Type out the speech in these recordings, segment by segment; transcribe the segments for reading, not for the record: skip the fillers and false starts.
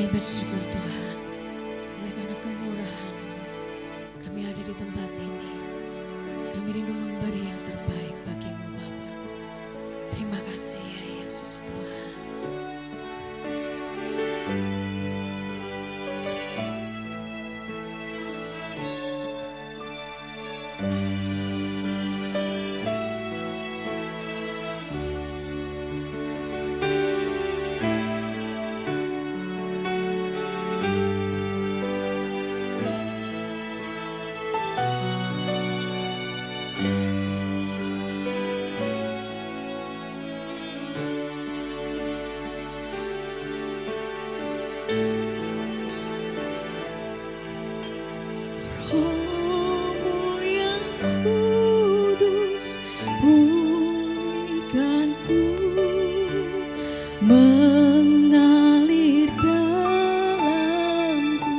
Kami bersyukur Tuhan, oleh karena kemurahan kami ada di tempat ini. Kami rindu memberi yang terbaik bagimu Bapa. Terima kasih ya Yesus Tuhan. Roh-Mu yang kudus, pulihkanku, mengalir dalamku.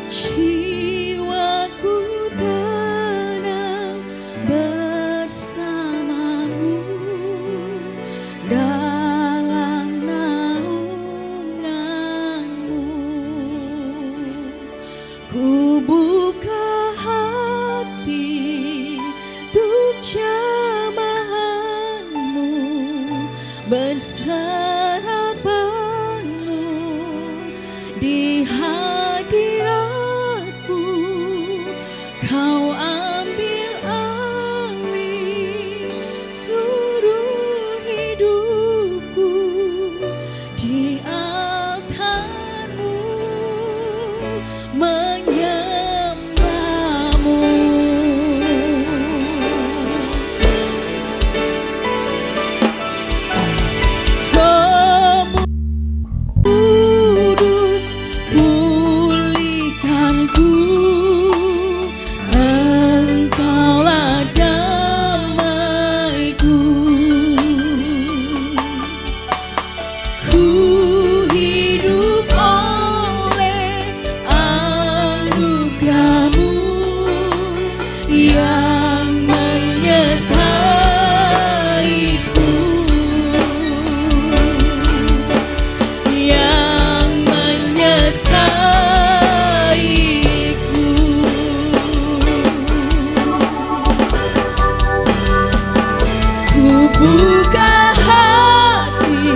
Jiwaku tenang bersamamu dalam naunganmu. Ku buka hati untuk jamahanmu, berserah penuh di hadiratmu. Kau ambil alih seluruh hidupku di altarmu, menyembahmu. Roh-Mu kudus, pulihkanku, Engkaulah damaiku. Ku hidup oleh anugerah-Mu yang menyertaiku, yang menyertaiku. Ku buka hati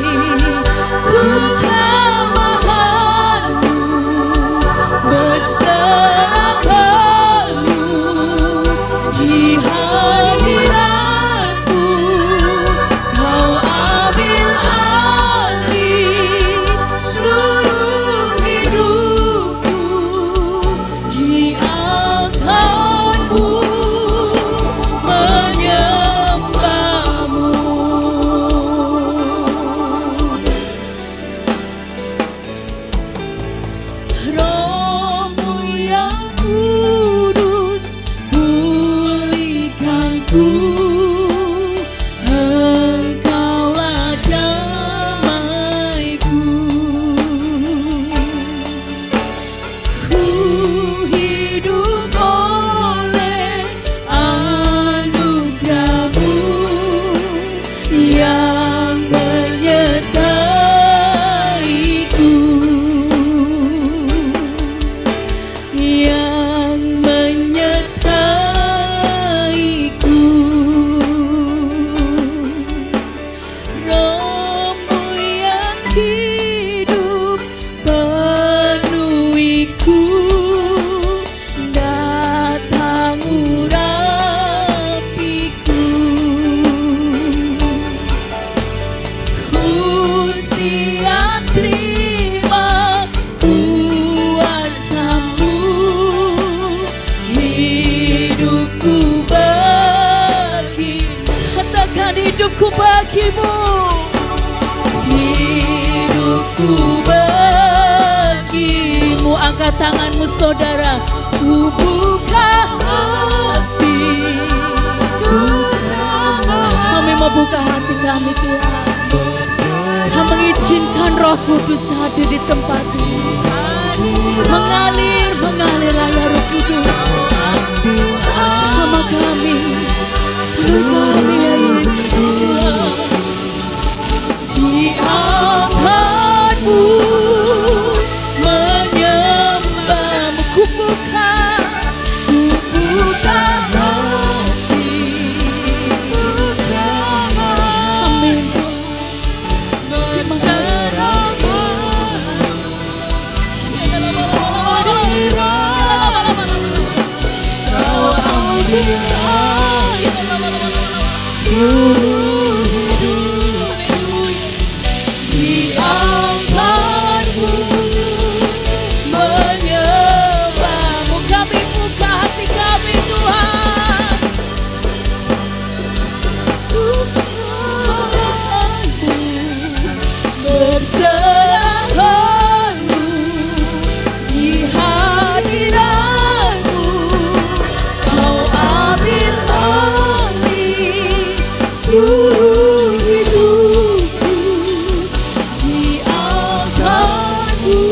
untuk jamahanmu, berserah penuh di hadiratmu. Kau ambil alih seluruh hidupku di altarmu, menyembahmu. Roh-Mu yang kudus, pulihkanku, Engkaulah damaiku. Ku hidup oleh anugerah-Mu yang menyertaiku, yang menyertaiku. Roh-Mu yang hidup penuhiku, datang urapiku. Ku siap terima kuasa-Mu, hidupku bagi, katakan hidupku bagimu, hidupku bagimu. Angkat tanganmu saudara. Ku buka hati, kami membuka hati kami Tuhan. Kami mengizinkan Roh Kudus hadir di tempat ini, mengalir raya Roh Kudus. Sama kami, sama kami ya Yesus. Di seluruh hidup. Di altarmu menyembahmu, kami buka hati kami Tuhan, untuk jalanmu berserahkanmu di hadiratmu. Kau ambil alih seluruh hidupku. Di altarmu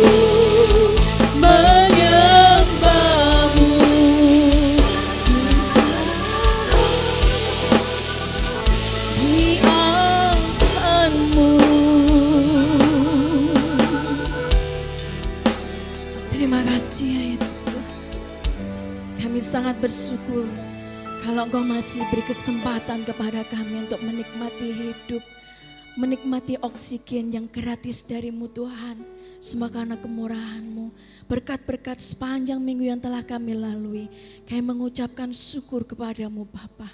menyembahmu. Di altarmu. Terima kasih ya Yesus Tuhan. Kami sangat bersyukur kalau Engkau masih beri kesempatan kepada kami untuk menikmati hidup, menikmati oksigen yang gratis dari-Mu Tuhan. Semua karena kemurahan-Mu, berkat-berkat sepanjang minggu yang telah kami lalui, kami mengucapkan syukur kepada-Mu Bapa.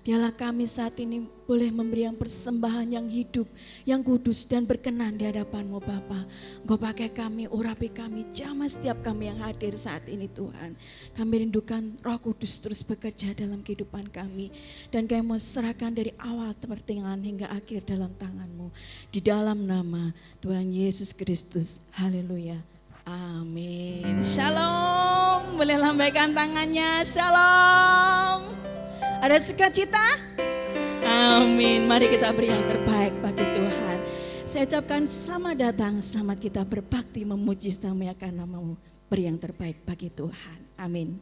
Biarlah kami saat ini boleh memberi yang persembahan yang hidup, yang kudus dan berkenan di hadapan-Mu Bapa. Engkau pakai kami, urapi kami, jamah setiap kami yang hadir saat ini Tuhan. Kami rindukan Roh Kudus terus bekerja dalam kehidupan kami. Dan kami mau serahkan dari awal pertengahan hingga akhir dalam tangan-Mu. Di dalam nama Tuhan Yesus Kristus. Haleluya. Amin. Shalom. Boleh lambaikan tangannya. Shalom. Ada sukacita? Amin. Mari kita beri yang terbaik bagi Tuhan. Saya ucapkan selamat datang, selamat kita berbakti memuji dan memuliakan nama-Mu. Beri yang terbaik bagi Tuhan. Amin.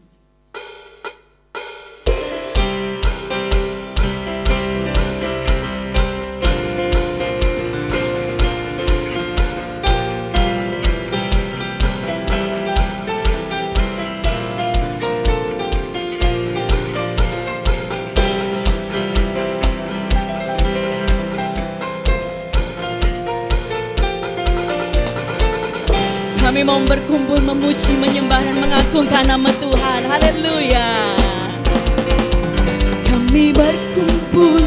Kami mau berkumpul memuji, menyembah dan mengagungkan nama Tuhan. Haleluya. Kami berkumpul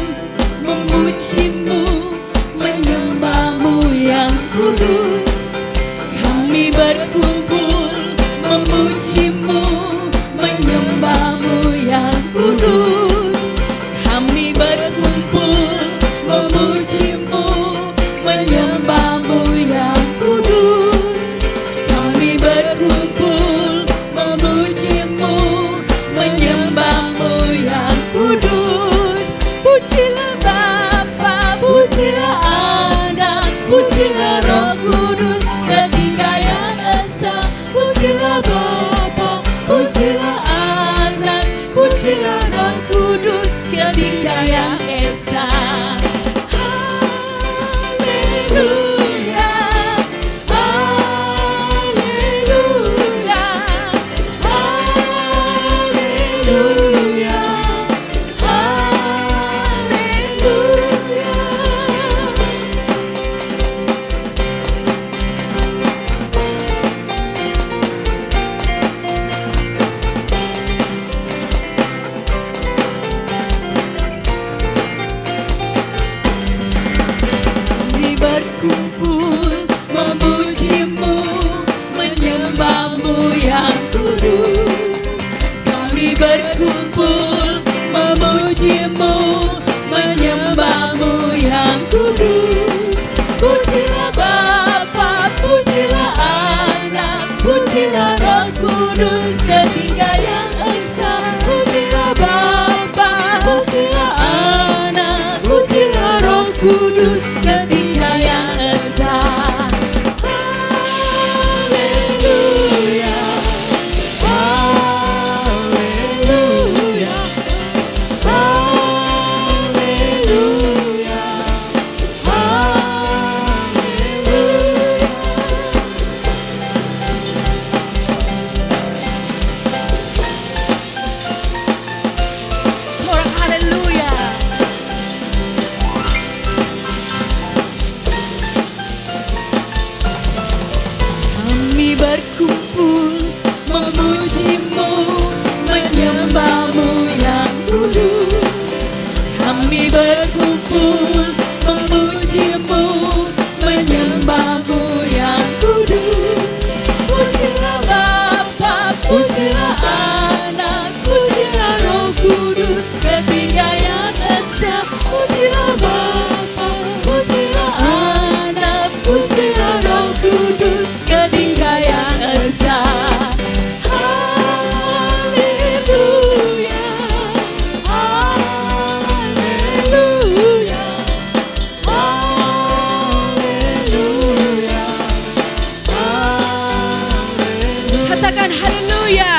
memuji-Mu, menyembah-Mu yang kudus. Kami berkumpul memuji-Mu, menyembah-Mu yang kudus. Kami berkumpul memuji-Mu, menyembah-Mu yang kudus. Kami berkumpul memuji-Mu, menyembah-Mu yang kudus. Pujilah Bapa, pujilah Anak, pujilah Roh Kudus ketiga yang esa. Pujilah Bapa, pujilah Anak, pujilah Roh Kudus ketiga yang esa. Haleluya. kami berkumpul memuji-Mu, menyembah-Mu yang kudus. Pujilah Bapa, pujilah Anak, pujilah Roh Kudus, ketiga yang esa. Pujilah Bapa, pujilah Anak, pujilah Roh Kudus, ketiga yang esa. Haleluya, haleluya, haleluya, haleluya. Katakan haleluya.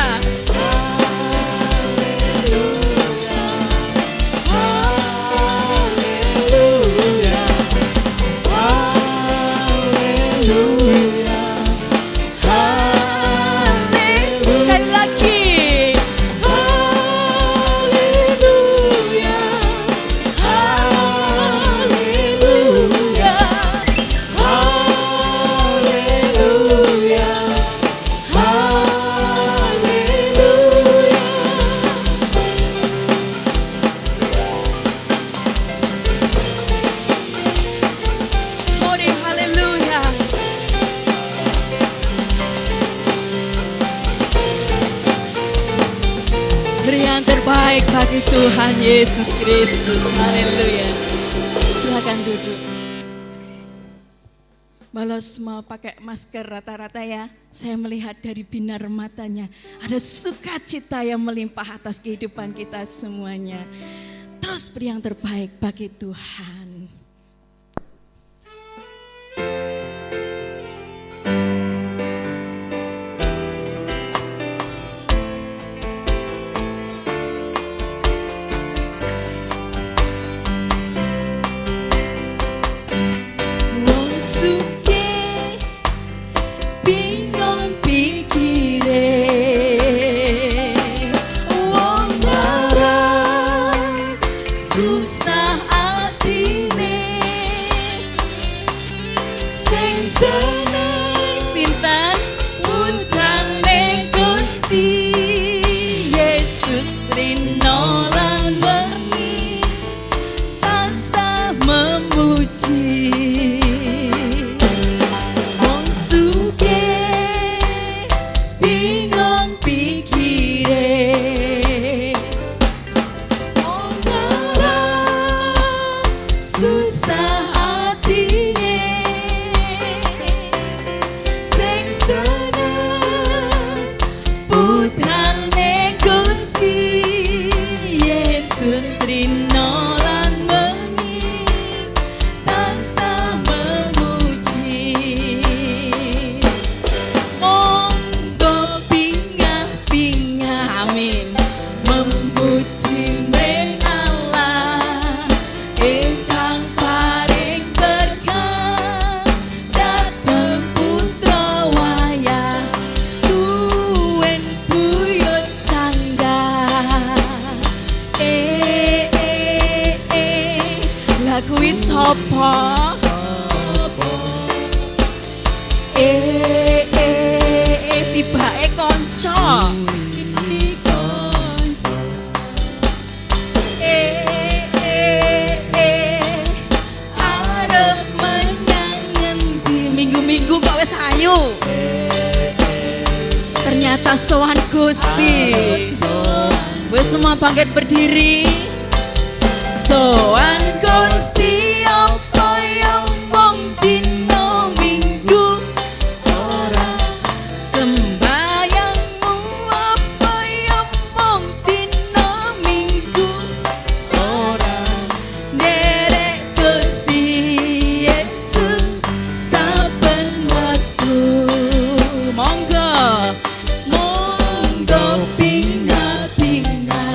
Sekali lagi. Haleluya, haleluya, haleluya, haleluya. Glory, haleluya. Beri yang terbaik bagi Tuhan Yesus Kristus. Haleluya. Silakan duduk. Walau semua pakai masker rata-rata ya, saya melihat dari binar matanya ada sukacita yang melimpah atas kehidupan kita semuanya. Terus beri yang terbaik bagi Tuhan. Wong suke bingung pikire, wong lara susah atine, sing seneng sinten putrane Gusti Yesus rino lan wengi tansah memuji. Wong sugih bingung pikire, wong lara susah atine, sing seneng putrane Gusti Yesus rino lan wengi tansah memuji. Monggo bingah-bingah amin memuji mring Allah ingkang paring berkah dhateng putra wayah tuwin buyut canggah. Lah kuwi sapa? Tibake kanca. Arep menyang ngendi? Minggu-minggu kok wis ayu. Ternyata sowan Gusti. Wis semua bangkit berdiri. Sowan Gusti apa yang wong dino minggu ora sembayangmu, apa yang wong dino minggu ora nderek Gusti Yesus saben waktu. Monggo monggo bingah-bingah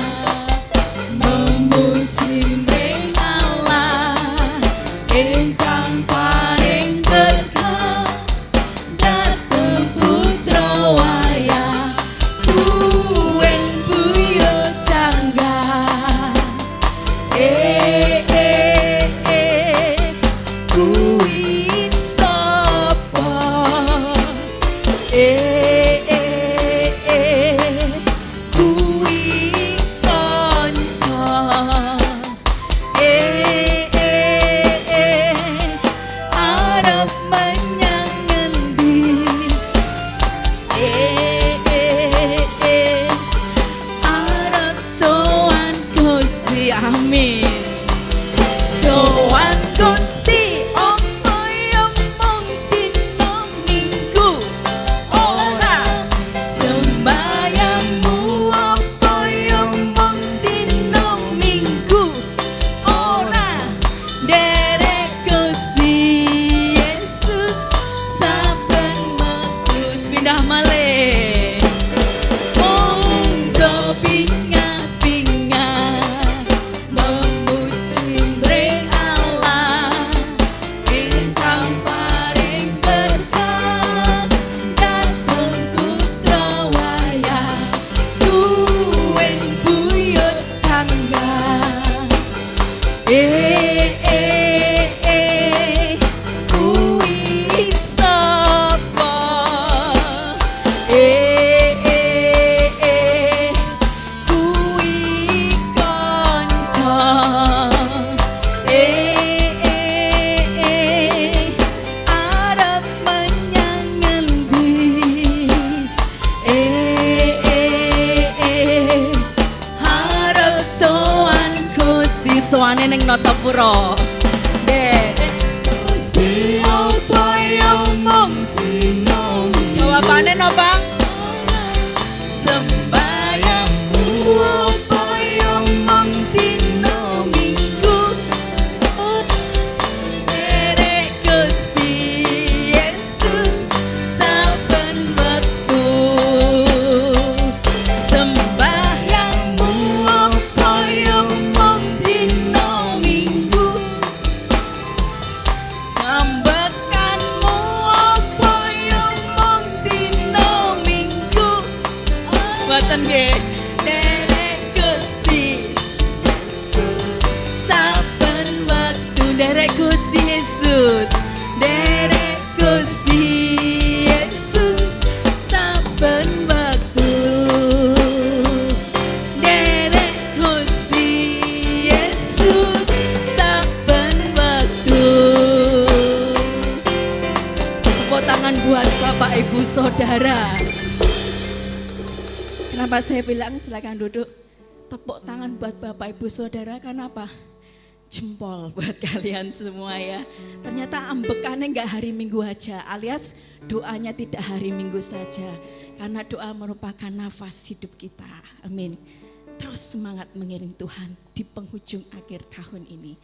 memuji mring Allah ingkang paring berkah dhateng putra wayah tuwin buyut canggah. Kuwi sapa? Kuwi kanca. Kuwi sapa? Kuwi kanca. Arep menyang ngendi? Harap sowan Gusti sowane ning Natapura. Gusti apa yang mung dino? Jawabane napa? Sembayangmu apa yang mung dino Minggu? Derek Gusti Yesus saben wektu. Sembahyangmu apa yang mung dino Minggu? Sambekanmu apa yang mung dino Minggu? Mboten nggih. Derek Gusti saben waktu. Derek Gusti Yesus. Derek Gusti Yesus saben waktu. Derek Gusti Yesus saben waktu. Tepuk tangan buat Bapak Ibu Saudara. Kenapa saya bilang silakan duduk? Tepuk tangan buat Bapak Ibu Saudara, kenapa? Jempol buat kalian semua ya. Ternyata ambekannya nggak hari Minggu aja, alias doanya tidak hari Minggu saja. Karena doa merupakan nafas hidup kita. Amin. Terus semangat mengiring Tuhan di penghujung akhir tahun ini.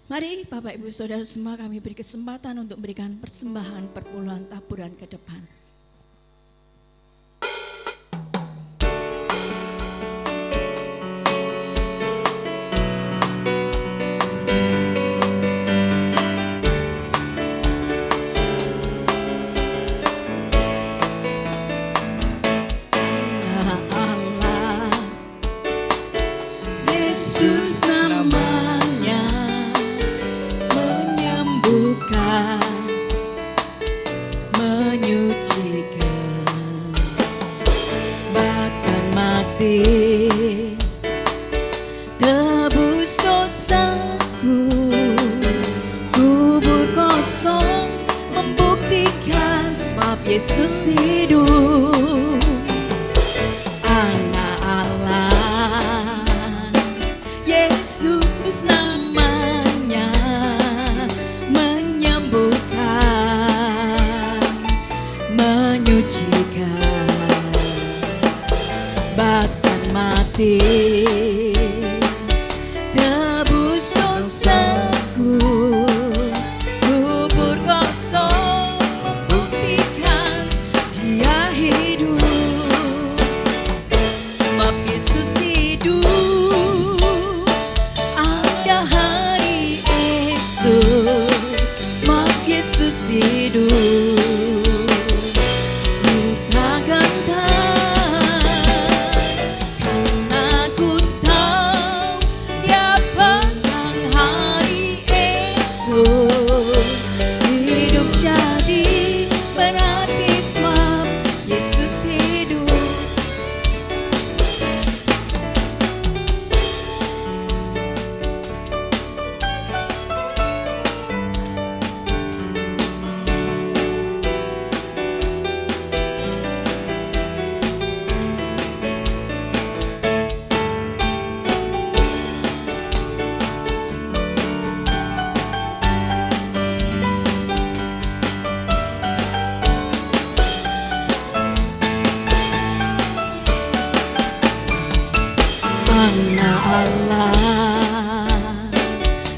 Mari Bapak Ibu Saudara semua, kami beri kesempatan untuk memberikan persembahan perpuluhan taburan ke depan. Allah, Yesus namanya, menyembuhkan, menyucikan, bahkan mati, tebus dosaku, kubur kosong, membuktikan sebab Yesus hidup. Anak Allah, Yesus namanya, menyembuhkan, menyucikan, bahkan mati, tebus dosaku, kubur kosong, membuktikan Dia hidup. Sebab Yesus hidup, ada hari esok. Sebab Yesus hidup, ku takkan karena ku tahu Dia pegang hari esok. Hidup jadi berarti sebab Yesus hidup. Anak Allah,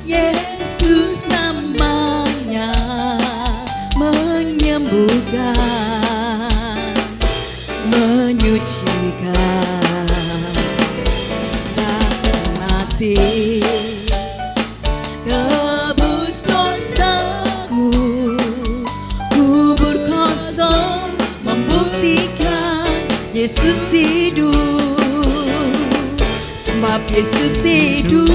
Yesus namanya, menyembuhkan, menyucikan, bahkan mati, tebus dosaku, kubur kosong, membuktikan Yesus hidup. Sebab Yesus hidup,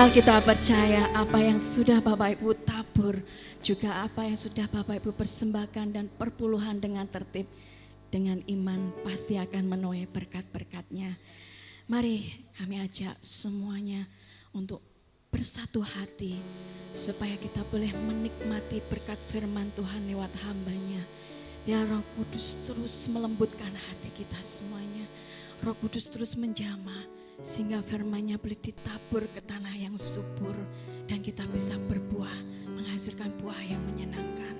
hal kita percaya apa yang sudah Bapak Ibu tabur, juga apa yang sudah Bapak Ibu persembahkan dan perpuluhan dengan tertib, dengan iman pasti akan menuai berkat-berkatnya. Mari kami ajak semuanya untuk bersatu hati supaya kita boleh menikmati berkat firman Tuhan lewat hamba-Nya. Ya Roh Kudus terus melembutkan hati kita semuanya. Roh Kudus terus menjamah sehingga firman-Nya boleh ditabur ke tanah yang subur dan kita bisa berbuah, menghasilkan buah yang menyenangkan.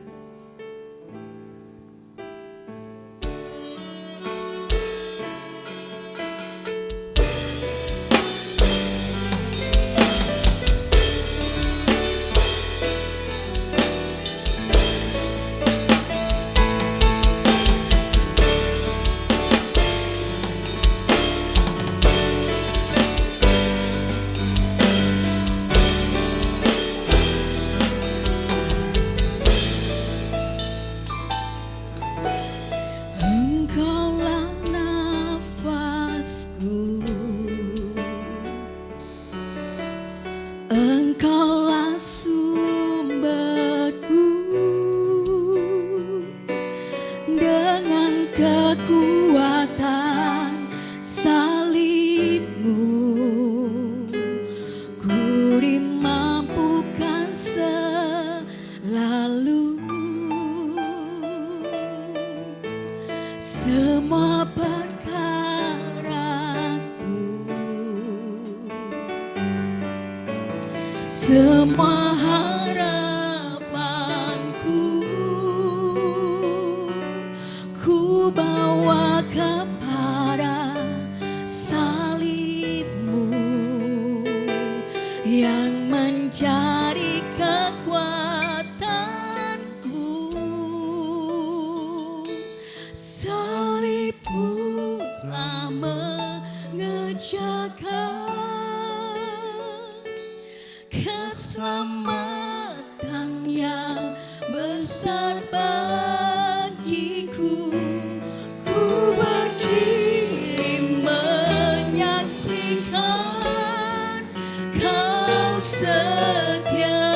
Engkaulah sumberku, dengan kekuatan salib-Mu ku dimampukan selalu semua semua harapanku ku bawa kepada salib-Mu yang menjadi kekuatanku. Salib-Mu telah mengerjakan keselamatan yang besar bagiku. Ku berdiri menyaksikan Kau setia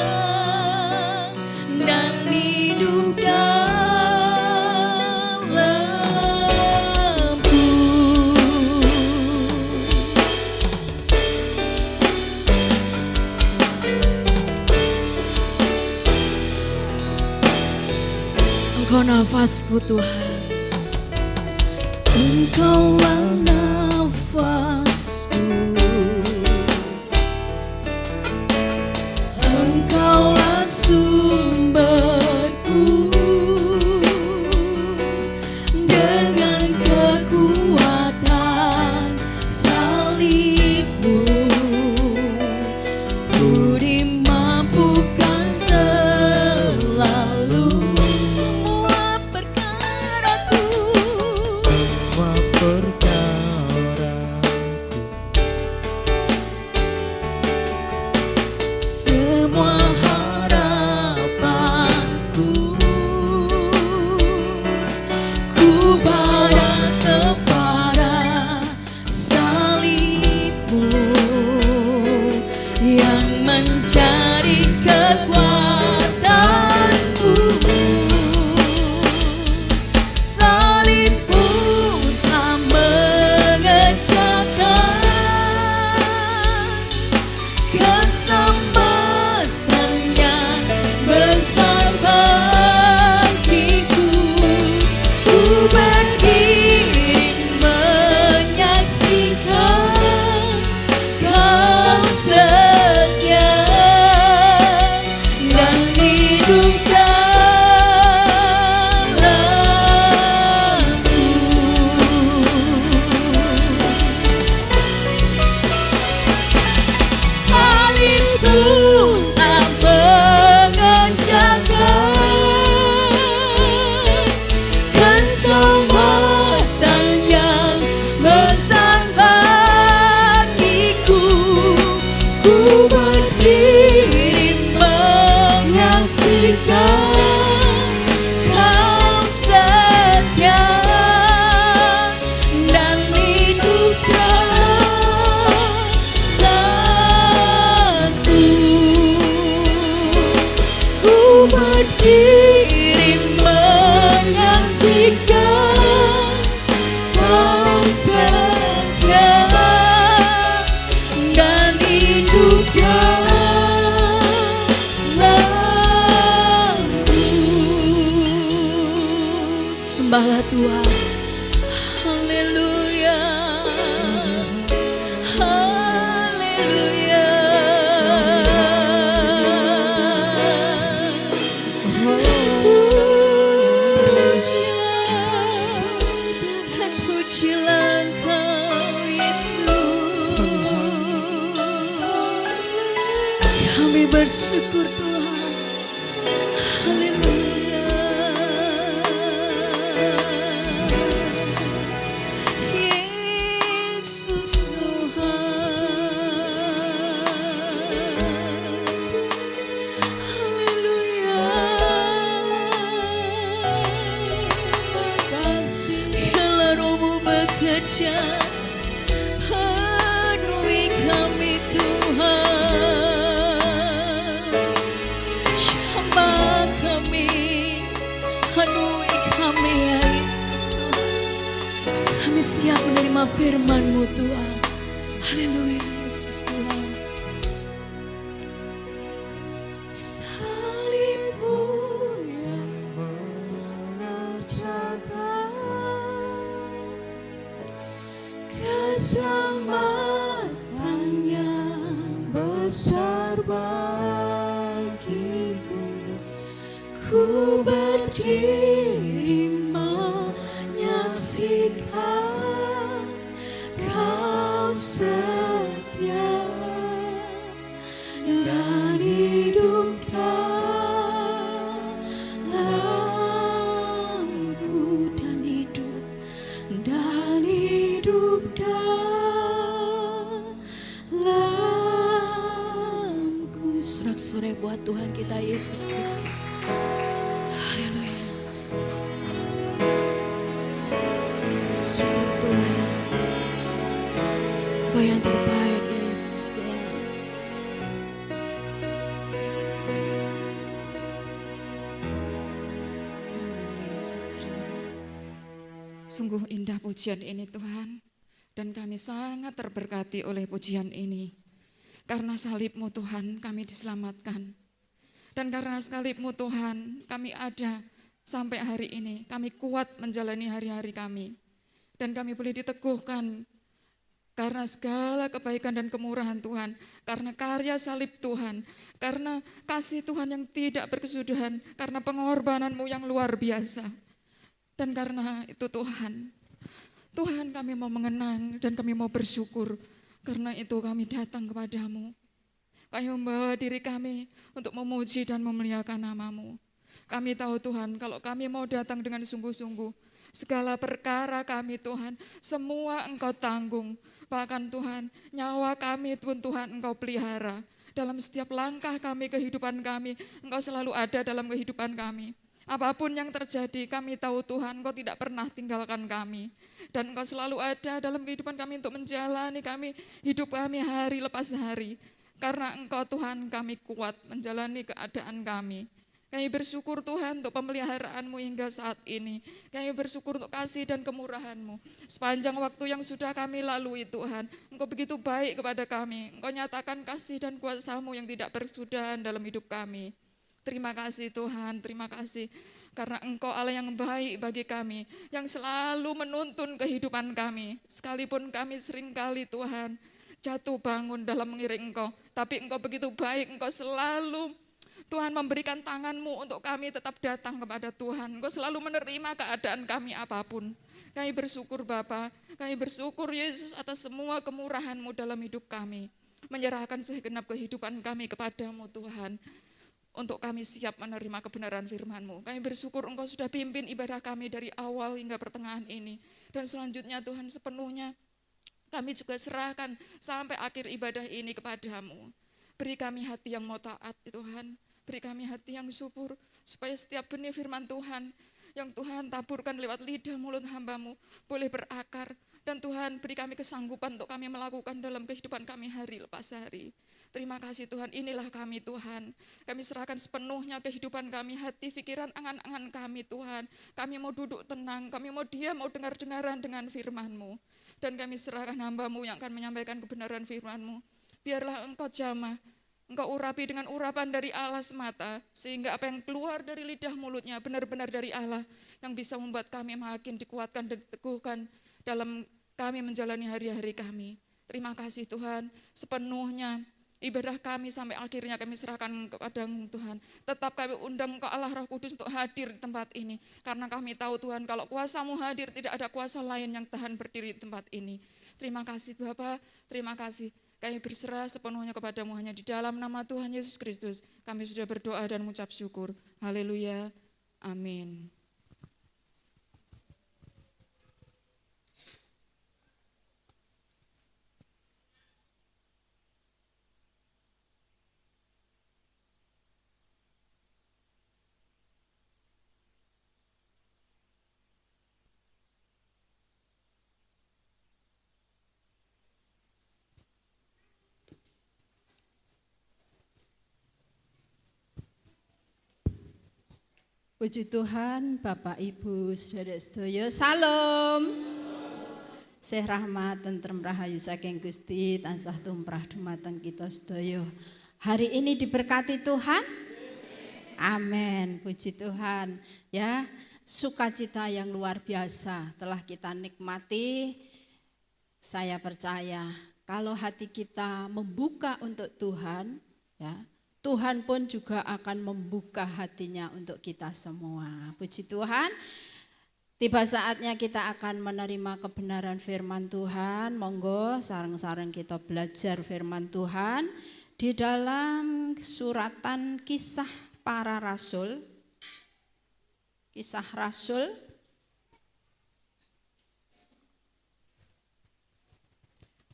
dan hidup dalamku. Engkau nafasku Tuhan, Engkaulah nafasku, Engkaulah sumberku, dengan kekuatan salib-Mu ku dimampukan selalu semua perkaraku berdiri menyaksikan Kau setia dan hidup dalamku. Sembahlah Tuhan. Haleluya. Haleluya. Pujilah Engkau Yesus. Kami bersyukur Tuhan. Haleluya. Yesus Tuhan. Haleluya. Biarlah Roh-Mu bekerja, penuhi kami Tuhan. Jamah kami, penuhi kami ya Yesus Tuhan. Kami siap menerima firman-Mu Tuhan. Haleluya Yesus Tuhan. Salib-Mu yang mengerjakan keselamatan yang besar bagiku. Ku berdiri menyaksikan Kau setia dan hidup dalamku, dan hidup dalamku. Sorak-sorai buat Tuhan kita Yesus Kristus. Haleluya. Syukur Tuhan. Engkau yang terbaik Yesus Tuhan. Yesus, terima kasih. Sungguh indah pujian ini Tuhan. Dan kami sangat terberkati oleh pujian ini. Karena salib-Mu Tuhan kami diselamatkan. Dan karena salib-Mu Tuhan kami ada sampai hari ini. Kami kuat menjalani hari-hari kami. Dan kami boleh diteguhkan karena segala kebaikan dan kemurahan Tuhan. Karena karya salib Tuhan. Karena kasih Tuhan yang tidak berkesudahan. Karena pengorbanan-Mu yang luar biasa. Dan karena itu Tuhan kami mau mengenang dan kami mau bersyukur. Karena itu kami datang kepadamu. Kami membawa diri kami untuk memuji dan memuliakan nama-Mu. Kami tahu Tuhan, kalau kami mau datang dengan sungguh-sungguh, segala perkara kami Tuhan, semua Engkau tanggung. Bahkan Tuhan, nyawa kami pun Tuhan Engkau pelihara. Dalam setiap langkah kami, kehidupan kami, Engkau selalu ada dalam kehidupan kami. Apapun yang terjadi, kami tahu Tuhan, Engkau tidak pernah tinggalkan kami. Dan Engkau selalu ada dalam kehidupan kami untuk menjalani hidup kami hari lepas hari. Karena Engkau Tuhan kami kuat menjalani keadaan kami. Kami bersyukur Tuhan untuk pemeliharaan-Mu hingga saat ini. Kami bersyukur untuk kasih dan kemurahan-Mu. Sepanjang waktu yang sudah kami lalui Tuhan, Engkau begitu baik kepada kami. Engkau nyatakan kasih dan kuasa-Mu yang tidak berkesudahan dalam hidup kami. Terima kasih Tuhan, terima kasih. Karena Engkau Allah yang baik bagi kami, yang selalu menuntun kehidupan kami. Sekalipun kami seringkali Tuhan jatuh bangun dalam mengiring Engkau. Tapi Engkau begitu baik, Engkau selalu Tuhan memberikan tangan-Mu untuk kami tetap datang kepada Tuhan. Engkau selalu menerima keadaan kami apapun. Kami bersyukur Bapa, kami bersyukur Yesus atas semua kemurahan-Mu dalam hidup kami. Menyerahkan segenap kehidupan kami kepadamu Tuhan. Untuk kami siap menerima kebenaran firman-Mu. Kami bersyukur Engkau sudah pimpin ibadah kami dari awal hingga pertengahan ini. Dan selanjutnya Tuhan sepenuhnya kami juga serahkan sampai akhir ibadah ini kepadamu. Beri kami hati yang mau taat Tuhan. Beri kami hati yang syukur. Supaya setiap benih firman Tuhan yang Tuhan taburkan lewat lidah mulut hamba-Mu boleh berakar. Dan Tuhan beri kami kesanggupan untuk kami melakukan dalam kehidupan kami hari lepas hari. Terima kasih Tuhan, inilah kami Tuhan. Kami serahkan sepenuhnya kehidupan kami, hati, pikiran, angan-angan kami Tuhan. Kami mau duduk tenang, kami mau diam, mau dengar-dengaran dengan firman-Mu. Dan kami serahkan hamba-Mu yang akan menyampaikan kebenaran firman-Mu. Biarlah Engkau jamah, Engkau urapi dengan urapan dari Allah semata, sehingga apa yang keluar dari lidah mulutnya benar-benar dari Allah, yang bisa membuat kami makin dikuatkan dan diteguhkan dalam kami menjalani hari-hari kami. Terima kasih Tuhan, sepenuhnya ibadah kami sampai akhirnya kami serahkan kepada Tuhan. Tetap kami undang Engkau Allah Roh Kudus untuk hadir di tempat ini, karena kami tahu Tuhan, kalau kuasa-Mu hadir, tidak ada kuasa lain yang tahan berdiri di tempat ini. Terima kasih Bapa, terima kasih. Kami berserah sepenuhnya kepadamu, hanya di dalam nama Tuhan Yesus Kristus kami sudah berdoa dan mengucap syukur. Haleluya, amin. Puji Tuhan, Bapak Ibu, saudara sedaya, salam. Sih rahmat tentrem rahayu saking Gusti tansah tumrah dumateng kita sedaya. Hari ini diberkati Tuhan. Amin. Puji Tuhan. Ya, sukacita yang luar biasa telah kita nikmati. Saya percaya kalau hati kita membuka untuk Tuhan, ya, Tuhan pun juga akan membuka hatinya untuk kita semua. Puji Tuhan. Tiba saatnya kita akan menerima kebenaran firman Tuhan. Monggo sareng-sareng kita belajar firman Tuhan di dalam suratan Kisah Para Rasul. Kisah Rasul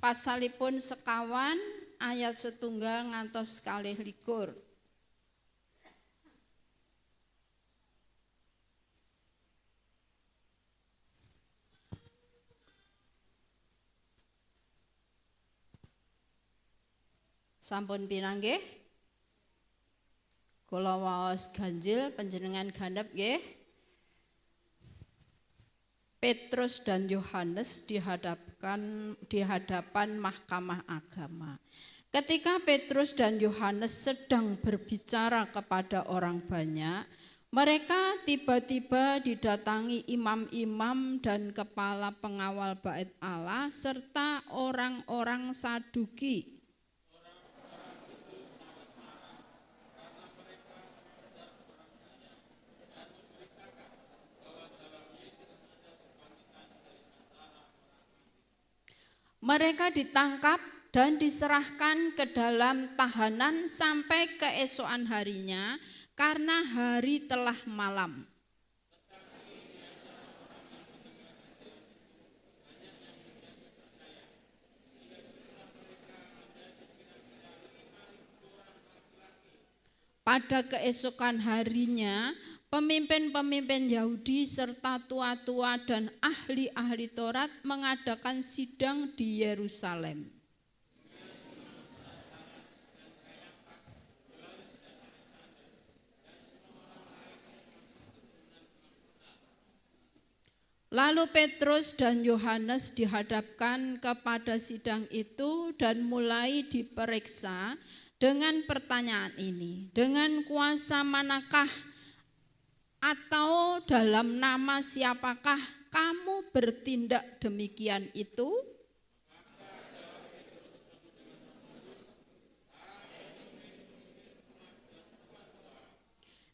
pasalipun sekawan ayat setunggal ngantos kalih likur. Sampun pinanggih? Kula waos ganjil panjenengan gandhep nggih. Petrus dan Yohanes di hadapan Mahkamah Agama. Ketika Petrus dan Yohanes sedang berbicara kepada orang banyak, mereka tiba-tiba didatangi imam-imam dan kepala pengawal bait Allah serta orang-orang Saduki. Mereka ditangkap dan diserahkan ke dalam tahanan sampai keesokan harinya karena hari telah malam. Pada keesokan harinya, pemimpin-pemimpin Yahudi serta tua-tua dan ahli-ahli Taurat mengadakan sidang di Yerusalem. Lalu Petrus dan Yohanes dihadapkan kepada sidang itu dan mulai diperiksa dengan pertanyaan ini, dengan kuasa manakah atau dalam nama siapakah kamu bertindak demikian itu?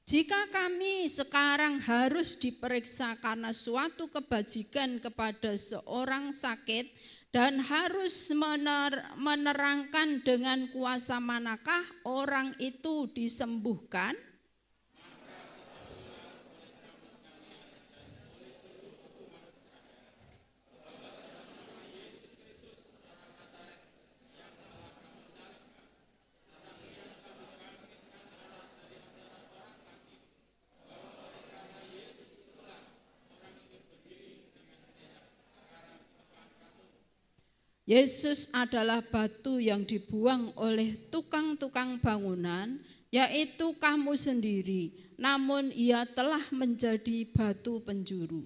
Jika kami sekarang harus diperiksa karena suatu kebajikan kepada seorang sakit dan harus menerangkan dengan kuasa manakah orang itu disembuhkan? Yesus adalah batu yang dibuang oleh tukang-tukang bangunan, yaitu kamu sendiri, namun ia telah menjadi batu penjuru.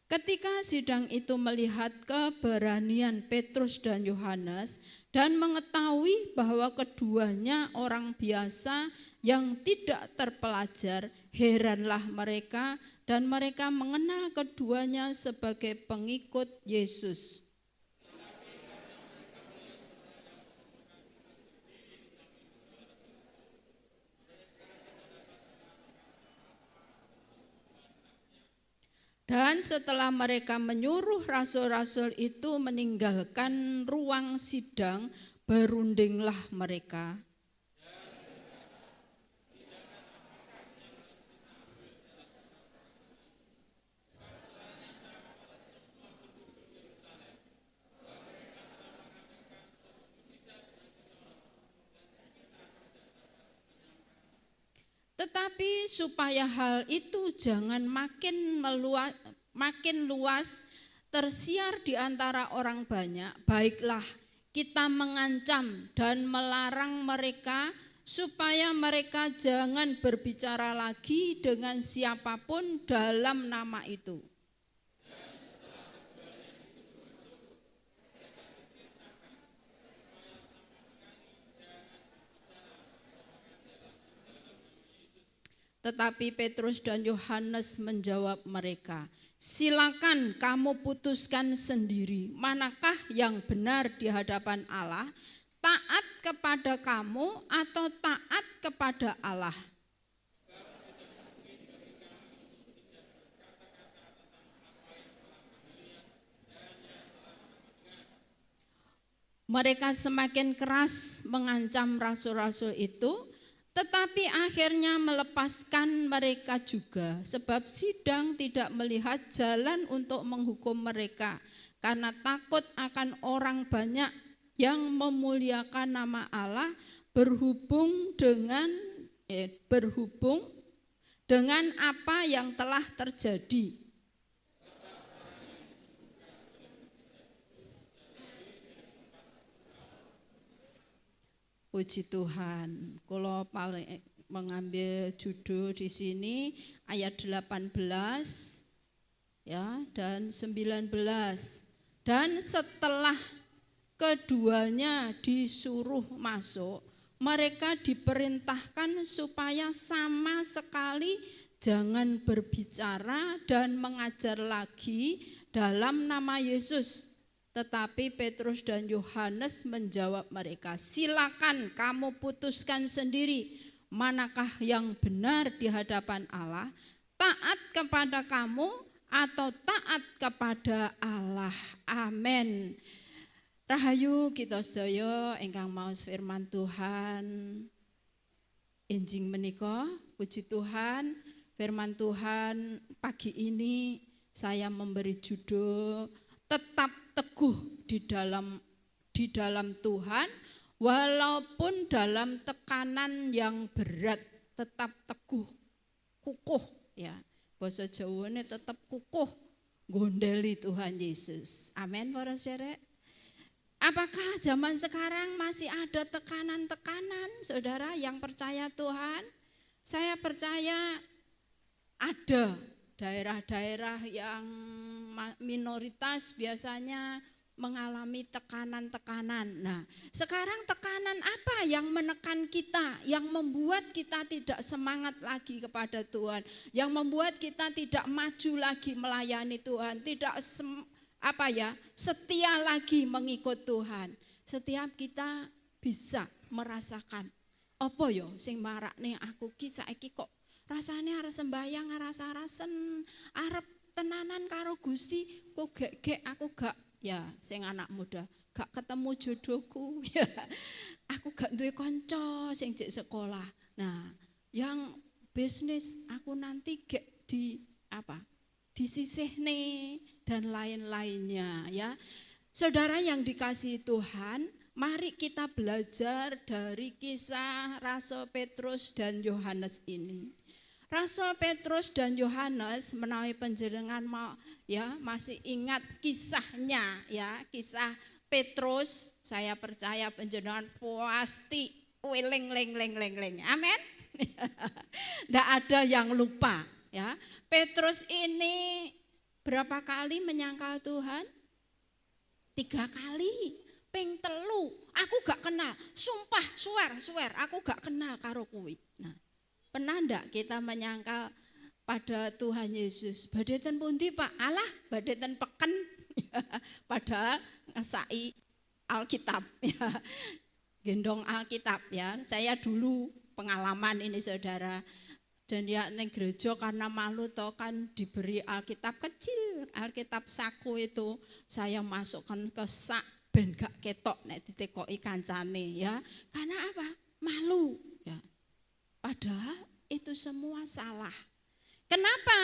Ketika sidang itu melihat keberanian Petrus dan Yohanes dan mengetahui bahwa keduanya orang biasa yang tidak terpelajar, heranlah mereka dan mereka mengenal keduanya sebagai pengikut Yesus. Dan setelah mereka menyuruh rasul-rasul itu meninggalkan ruang sidang, berundinglah mereka. Tetapi supaya hal itu jangan makin luas tersiar di antara orang banyak, baiklah kita mengancam dan melarang mereka supaya mereka jangan berbicara lagi dengan siapapun dalam nama itu. Tetapi Petrus dan Yohanes menjawab mereka, silakan kamu putuskan sendiri manakah yang benar di hadapan Allah, taat kepada kamu atau taat kepada Allah. Mereka semakin keras mengancam rasul-rasul itu, tetapi akhirnya melepaskan mereka juga, sebab sidang tidak melihat jalan untuk menghukum mereka karena takut akan orang banyak yang memuliakan nama Allah berhubung dengan apa yang telah terjadi. Puji Tuhan. Kalau paling mengambil judul di sini ayat 18 ya dan 19. Dan setelah keduanya disuruh masuk, mereka diperintahkan supaya sama sekali jangan berbicara dan mengajar lagi dalam nama Yesus. Tetapi Petrus dan Yohanes menjawab mereka, silakan kamu putuskan sendiri manakah yang benar di hadapan Allah, taat kepada kamu atau taat kepada Allah. Amin. Rahayu kita sedaya ingkang maos firman Tuhan. Enjing menika, puji Tuhan, firman Tuhan pagi ini saya memberi judul tetap teguh di dalam Tuhan walaupun dalam tekanan yang berat, tetap teguh, kukuh ya. Basa Jawane tetap kukuh gondeli Tuhan Yesus. Amin para saudara. Apakah zaman sekarang masih ada tekanan-tekanan saudara yang percaya Tuhan? Saya percaya ada. Daerah-daerah yang minoritas biasanya mengalami tekanan-tekanan. Nah, sekarang tekanan apa yang menekan kita, yang membuat kita tidak semangat lagi kepada Tuhan, yang membuat kita tidak maju lagi melayani Tuhan, tidak setia lagi mengikut Tuhan. Setiap kita bisa merasakan, apa yo sing marakne aku ki saiki kok rasane arep sembayang rasa-rasen, arep tenanan karo Gusti kok gek aku gak ya sing anak muda gak ketemu jodohku ya. Aku gak duwe kanca sing jek sekolah. Nah, yang bisnis aku nanti gek disisihne dan lain-lainnya ya. Saudara yang dikasihi Tuhan, mari kita belajar dari kisah Rasul Petrus dan Yohanes ini. Rasul Petrus dan Yohanes menawi panjenengan masih ingat kisahnya ya, kisah Petrus, saya percaya panjenengan pasti weling. Amin. Tidak ada yang lupa ya. Petrus ini berapa kali menyangkal Tuhan? 3 kali. Ping telu, aku gak kenal. Sumpah, swear, aku gak kenal karo kuwi. Nah, pernah ndak kita menyangkal pada Tuhan Yesus? Badeten pundi Pak? Alah, badeten peken. Padahal ngesai Alkitab ya. Gendong Alkitab ya. Saya dulu pengalaman ini saudara. Dan ya neng gereja karena malu toh kan diberi Alkitab kecil, Alkitab saku itu saya masukkan ke sak ben gak ketok nek ditekoki kancane ya. Karena apa? Malu ya. Padahal itu semua salah. Kenapa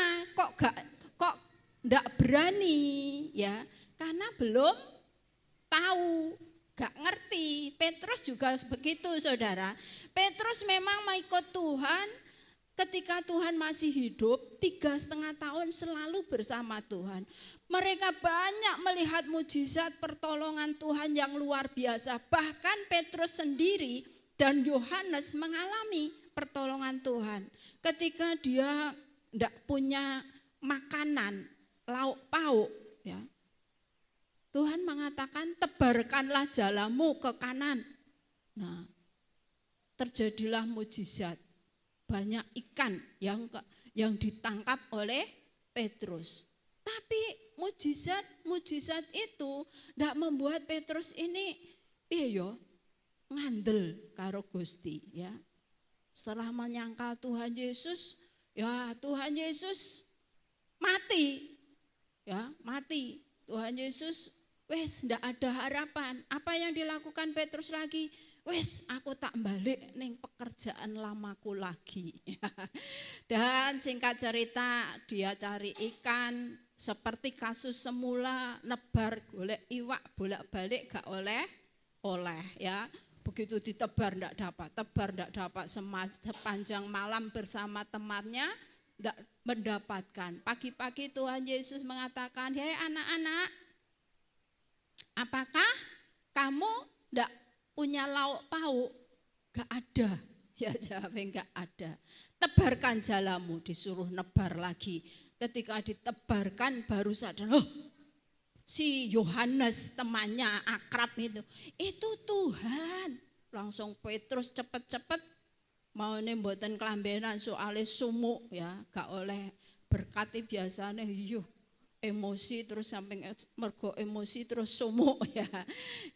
kok ndak berani ya? Karena belum tahu, gak ngerti. Petrus juga begitu saudara. Petrus memang mau ikut Tuhan. Ketika Tuhan masih hidup, 3,5 tahun selalu bersama Tuhan. Mereka banyak melihat mujizat pertolongan Tuhan yang luar biasa. Bahkan Petrus sendiri dan Yohanes mengalami pertolongan Tuhan. Ketika dia tidak punya makanan, lauk pauk, ya, Tuhan mengatakan tebarkanlah jalamu ke kanan. Nah, terjadilah mujizat. Banyak ikan yang ditangkap oleh Petrus. Tapi mujizat itu tidak membuat Petrus ini ngandel karo Gusti ya. Setelah menyangkal Tuhan Yesus, ya Tuhan Yesus mati. Ya, mati. Tuhan Yesus wes ndak ada harapan. Apa yang dilakukan Petrus lagi? Wes aku tak balik ning pekerjaan lamaku lagi. Dan singkat cerita dia cari ikan seperti kasus semula, nebar golek iwak bolak-balik gak oleh ya. Begitu ditebar ndak dapat, sepanjang malam bersama temannya ndak mendapatkan. Pagi-pagi Tuhan Yesus mengatakan, "Hei anak-anak, apakah kamu ndak punya lauk pauk?" Gak ada. Ya jawabnya gak ada. Tebarkan jalamu, disuruh nebar lagi. Ketika ditebarkan baru sadar, si Yohanes temannya akrab itu Tuhan. Langsung Petrus cepet-cepet mau mboten kelambenan soalnya sumuk ya, gak oleh berkati biasanya emosi terus samping mergo emosi terus sumuk ya.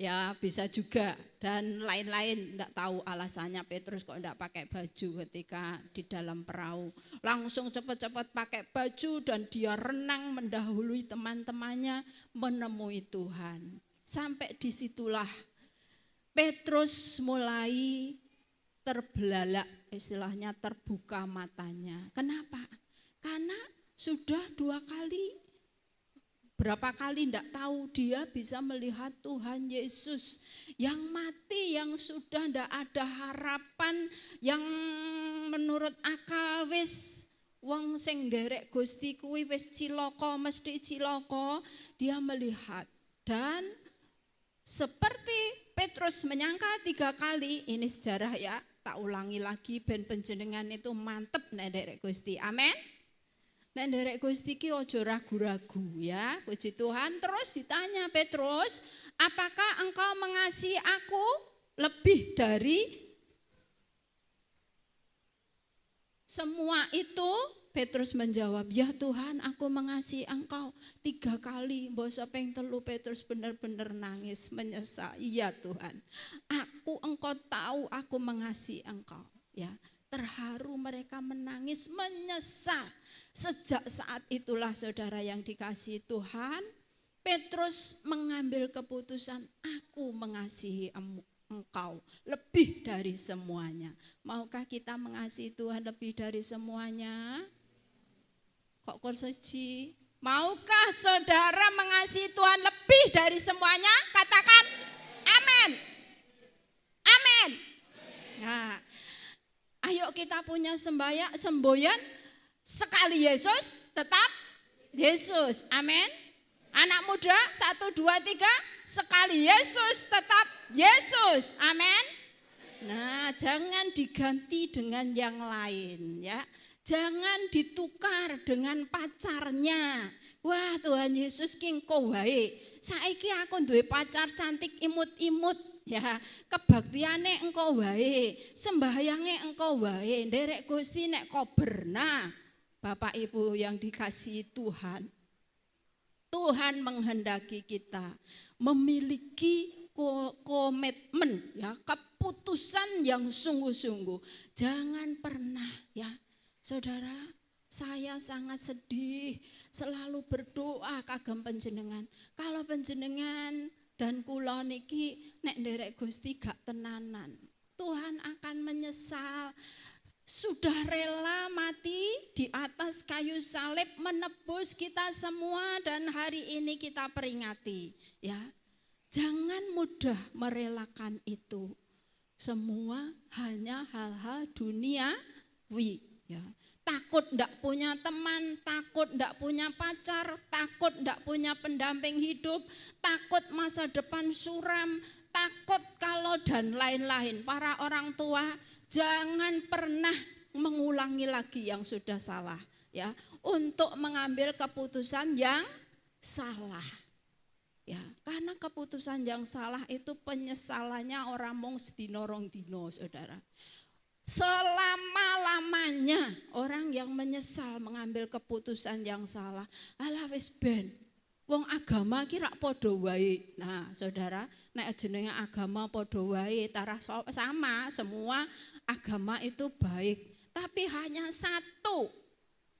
Ya bisa juga dan lain-lain, enggak tahu alasannya Petrus kok enggak pakai baju ketika di dalam perahu. Langsung cepat-cepat pakai baju dan dia renang mendahului teman-temannya menemui Tuhan. Sampai disitulah Petrus mulai terbelalak, istilahnya terbuka matanya. Kenapa? Karena sudah 2 kali. Berapa kali tidak tahu dia bisa melihat Tuhan Yesus yang mati, yang sudah tidak ada harapan, yang menurut akal wis wong sing nderek Gusti kuwi wis cilaka, mesti cilaka. Dia melihat dan seperti Petrus menyangka 3 kali, ini sejarah ya, tak ulangi lagi ben panjenengan itu mantep nek nderek Gusti. Amin. Nek nderek Gusti ki aja ragu-ragu ya. Puji Tuhan. Terus ditanya Petrus, "Apakah engkau mengasihi aku lebih dari semua itu?" Petrus menjawab, "Ya Tuhan, aku mengasihi engkau." 3 kali, mbok ping 3 Petrus benar-benar nangis menyesal. "Iya Tuhan, engkau tahu aku mengasihi engkau." Ya. Terharu mereka menangis menyesal. Sejak saat itulah saudara yang dikasihi Tuhan, Petrus mengambil keputusan, aku mengasihi engkau lebih dari semuanya. Maukah kita mengasihi Tuhan lebih dari semuanya? Kok kursuci? Maukah saudara mengasihi Tuhan lebih dari semuanya? Katakan amin. Amin. Nah, ayo kita punya semboyan sekali Yesus, tetap Yesus. Amin. Anak muda 1, 2, 3, sekali Yesus, tetap Yesus. Amin. Nah, jangan diganti dengan yang lain ya. Jangan ditukar dengan pacarnya. Wah, Tuhan Yesus ki engko wae. Saiki aku duwe pacar cantik imut-imut ya. Kebaktiane engko wae, sembahyange engko wae. Nderek Gusti nek koberna. Bapak Ibu yang dikasihi Tuhan. Tuhan menghendaki kita memiliki komitmen ya, keputusan yang sungguh-sungguh. Jangan pernah ya, saudara, saya sangat sedih, selalu berdoa kagem panjenengan. Kalau panjenengan dan kula niki nek nderek Gusti gak tenanan, Tuhan akan menyesal. Sudah rela mati di atas kayu salib menebus kita semua dan hari ini kita peringati ya. Jangan mudah merelakan itu. Semua hanya hal-hal duniawi ya. Takut ndak punya teman, takut ndak punya pacar, takut ndak punya pendamping hidup, takut masa depan suram, takut kalau dan lain-lain. Para orang tua, jangan pernah mengulangi lagi yang sudah salah ya, untuk mengambil keputusan yang salah. Ya, karena keputusan yang salah itu penyesalannya orang mung sedina rong dina, saudara. Selama-lamanya orang yang menyesal mengambil keputusan yang salah, alah wis ben, wong agama ki rak padha wae. Nah, saudara, nek jenenge agama padha wae, tarah sama, semua agama itu baik, tapi hanya satu.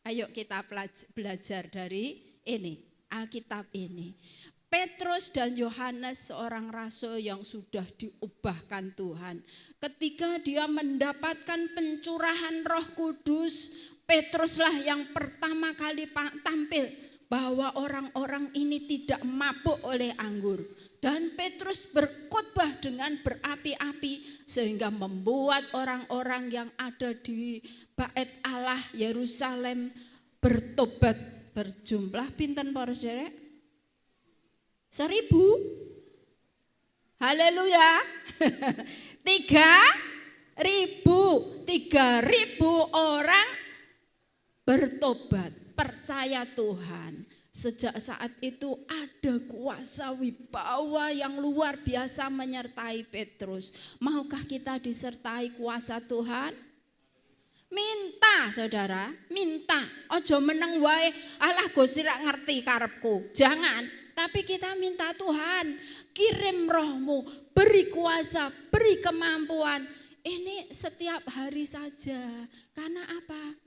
Ayo kita belajar dari ini, Alkitab ini. Petrus dan Yohanes seorang rasul yang sudah diubahkan Tuhan. Ketika dia mendapatkan pencurahan Roh Kudus, Petruslah yang pertama kali tampil bahwa orang-orang ini tidak mabuk oleh anggur. Dan Petrus berkhotbah dengan berapi-api sehingga membuat orang-orang yang ada di Bait Allah Yerusalem bertobat. Berjumlah pinten para saudara? 1.000. Haleluya. 3.000 orang bertobat, percaya Tuhan. Sejak saat itu ada kuasa wibawa yang luar biasa menyertai Petrus. Maukah kita disertai kuasa Tuhan? Minta, saudara, minta. Ojo meneng wae, alah Gusti rak ngerti karepku. Jangan. Tapi kita minta Tuhan, kirim rohmu, beri kuasa, beri kemampuan. Ini setiap hari saja. Karena apa?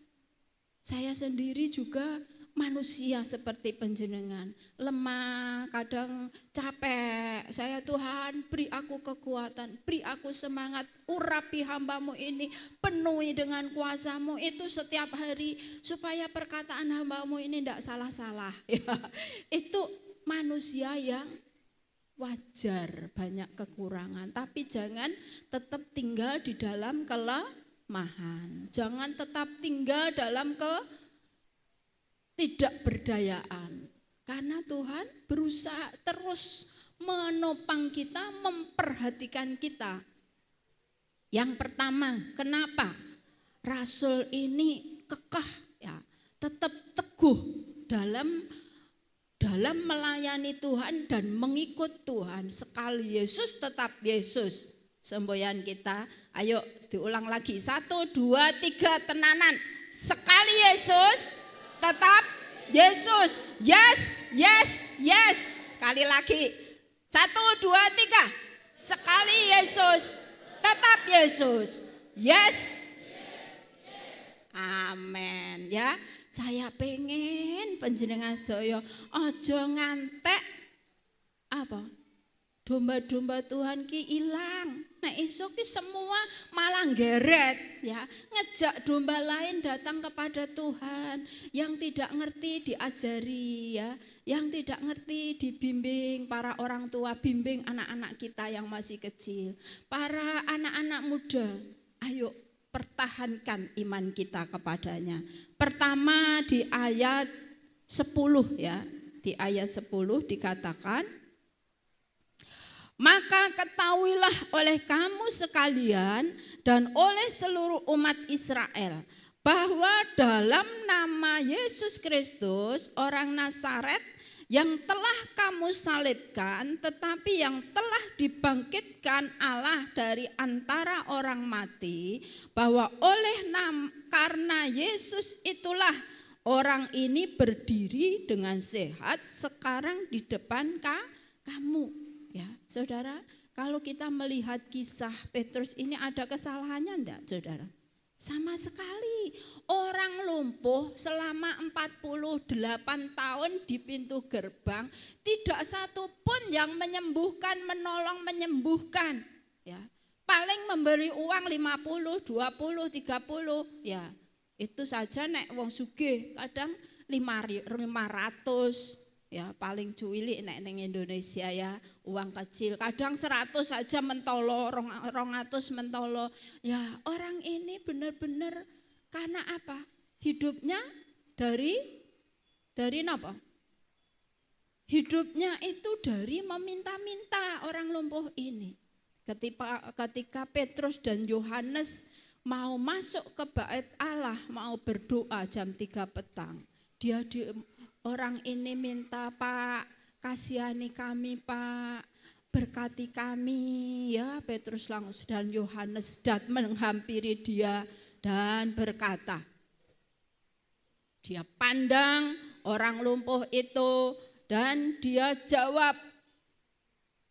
Saya sendiri juga manusia seperti panjenengan. Lemah, kadang capek. Saya Tuhan beri aku kekuatan, beri aku semangat. Urapi hambamu ini, penuhi dengan kuasamu. Itu setiap hari supaya perkataan hambamu ini tidak salah-salah. Ya, itu manusia yang wajar, banyak kekurangan, tapi jangan tetap tinggal di dalam kelemahan. Jangan tetap tinggal dalam ketidakberdayaan. Karena Tuhan berusaha terus menopang kita, memperhatikan kita. Yang pertama, kenapa rasul ini kekeh ya, tetap teguh dalam melayani Tuhan dan mengikut Tuhan. Sekali Yesus tetap Yesus. Semboyan kita, ayo diulang lagi. 1, 2, 3 tenanan. Sekali Yesus tetap Yesus. Yes, yes, yes. Sekali lagi. 1, 2, 3. Sekali Yesus tetap Yesus. Yes. Amin ya. Saya pengen panjenengan sedaya aja ngantek apa? Domba-domba Tuhan ki ilang. nek iso ki semua malah geret ya, ngejak domba lain datang kepada Tuhan, yang tidak ngerti diajari ya, yang tidak ngerti dibimbing para orang tua, bimbing anak-anak kita yang masih kecil. Para anak-anak muda, ayo pertahankan iman kita kepadanya. Pertama di ayat 10 ya, di ayat 10 dikatakan, maka ketahuilah oleh kamu sekalian dan oleh seluruh umat Israel bahwa dalam nama Yesus Kristus orang Nazaret yang telah kamu salibkan, tetapi yang telah dibangkitkan Allah dari antara orang mati, bahwa karena Yesus itulah orang ini berdiri dengan sehat sekarang di depan kamu. Ya, saudara, kalau kita melihat kisah Petrus ini ada kesalahannya enggak, saudara? Sama sekali. Orang lumpuh selama 48 tahun di pintu gerbang, tidak satu pun yang menyembuhkan, menolong menyembuhkan. Ya, paling memberi uang 50, 20, 30, ya. Itu saja nek wong sugih kadang 500. Ya paling cuwilik nek ning Indonesia ya, uang kecil kadang 100 saja mentolo, 200 mentolo. Ya orang ini benar-benar karena apa? Hidupnya dari apa? Hidupnya itu dari meminta-minta orang lumpuh ini. Ketika Petrus dan Yohanes mau masuk ke bait Allah, mau berdoa jam 3 petang, orang ini minta, Pak, kasihani kami, Pak, berkati kami ya. Petrus langsung dan Yohanes menghampiri dia dan berkata, dia pandang orang lumpuh itu dan dia jawab,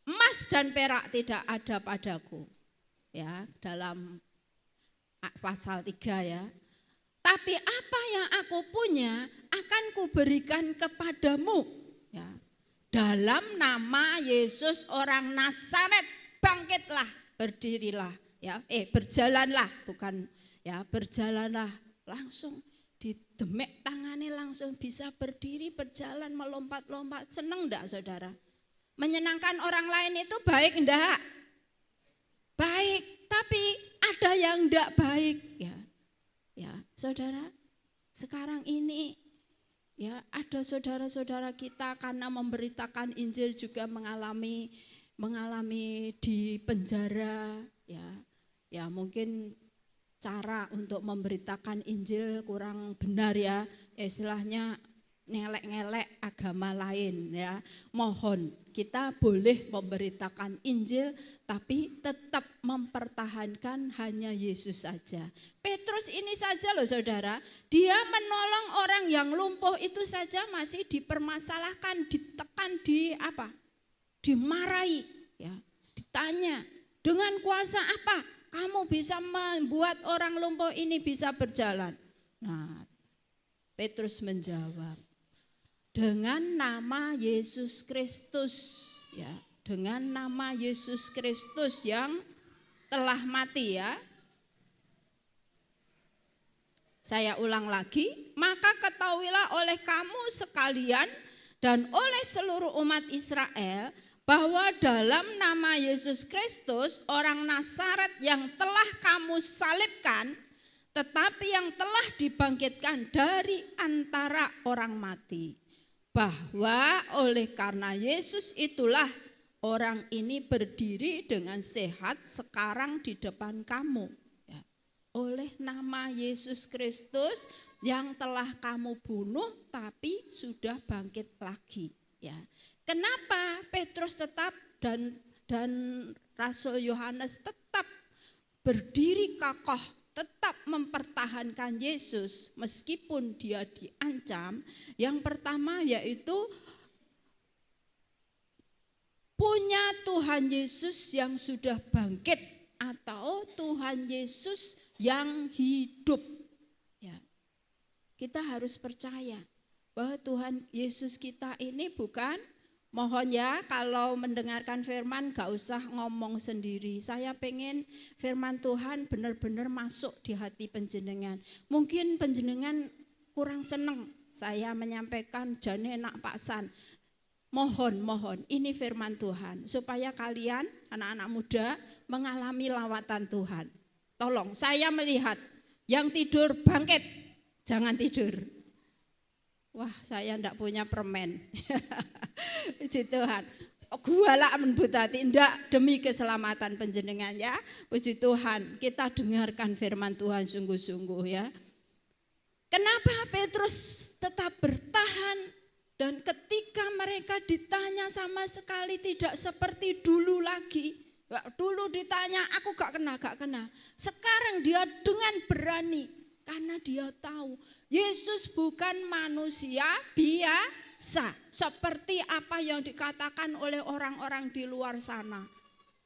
emas dan perak tidak ada padaku. Ya, dalam pasal 3 ya. Tapi apa yang aku punya akan kuberikan kepadamu. Ya. Dalam nama Yesus orang Nazaret, bangkitlah, berdirilah. Ya, berjalanlah, bukan ya, berjalanlah. Langsung didemek tangannya, langsung bisa berdiri, berjalan, melompat-lompat. Senang enggak, saudara? Menyenangkan orang lain itu baik enggak? Baik, tapi ada yang enggak baik ya. Ya, saudara, sekarang ini ya ada saudara-saudara kita karena memberitakan Injil juga mengalami di penjara ya. Ya, mungkin cara untuk memberitakan Injil kurang benar ya. Istilahnya ngelek-ngelek agama lain ya. Mohon kita boleh memberitakan Injil tapi tetap mempertahankan hanya Yesus saja. Petrus ini saja loh saudara, dia menolong orang yang lumpuh itu saja masih dipermasalahkan, ditekan, dimarahi ya, ditanya, dengan kuasa apa kamu bisa membuat orang lumpuh ini bisa berjalan? Nah, Petrus menjawab, dengan nama Yesus Kristus ya, dengan nama Yesus Kristus yang telah mati ya. Saya ulang lagi, maka ketahuilah oleh kamu sekalian dan oleh seluruh umat Israel bahwa dalam nama Yesus Kristus orang Nazaret yang telah kamu salibkan, tetapi yang telah dibangkitkan dari antara orang mati, bahwa oleh karena Yesus itulah orang ini berdiri dengan sehat sekarang di depan kamu. Ya. Oleh nama Yesus Kristus yang telah kamu bunuh tapi sudah bangkit lagi. Ya. Kenapa Petrus tetap dan Rasul Yohanes tetap berdiri kokoh, tetap mempertahankan Yesus meskipun dia diancam? Yang pertama yaitu punya Tuhan Yesus yang sudah bangkit atau Tuhan Yesus yang hidup. Ya. Kita harus percaya bahwa Tuhan Yesus kita ini bukan Mohon ya kalau mendengarkan firman gak usah ngomong sendiri. Saya pengen firman Tuhan benar-benar masuk di hati penjenengan. Mungkin penjenengan kurang seneng saya menyampaikan jane enak Pak San. Mohon ini firman Tuhan supaya kalian anak-anak muda mengalami lawatan Tuhan. Tolong saya melihat yang tidur bangkit, jangan tidur. Wah, saya enggak punya permen. Puji Tuhan. Gua lah menbutati, enggak, demi keselamatan penjenengan ya. Puji Tuhan, kita dengarkan firman Tuhan sungguh-sungguh ya. Kenapa Petrus tetap bertahan dan ketika mereka ditanya sama sekali tidak seperti dulu lagi. Dulu ditanya aku gak kena. Sekarang dia dengan berani karena dia tahu Yesus bukan manusia biasa seperti apa yang dikatakan oleh orang-orang di luar sana.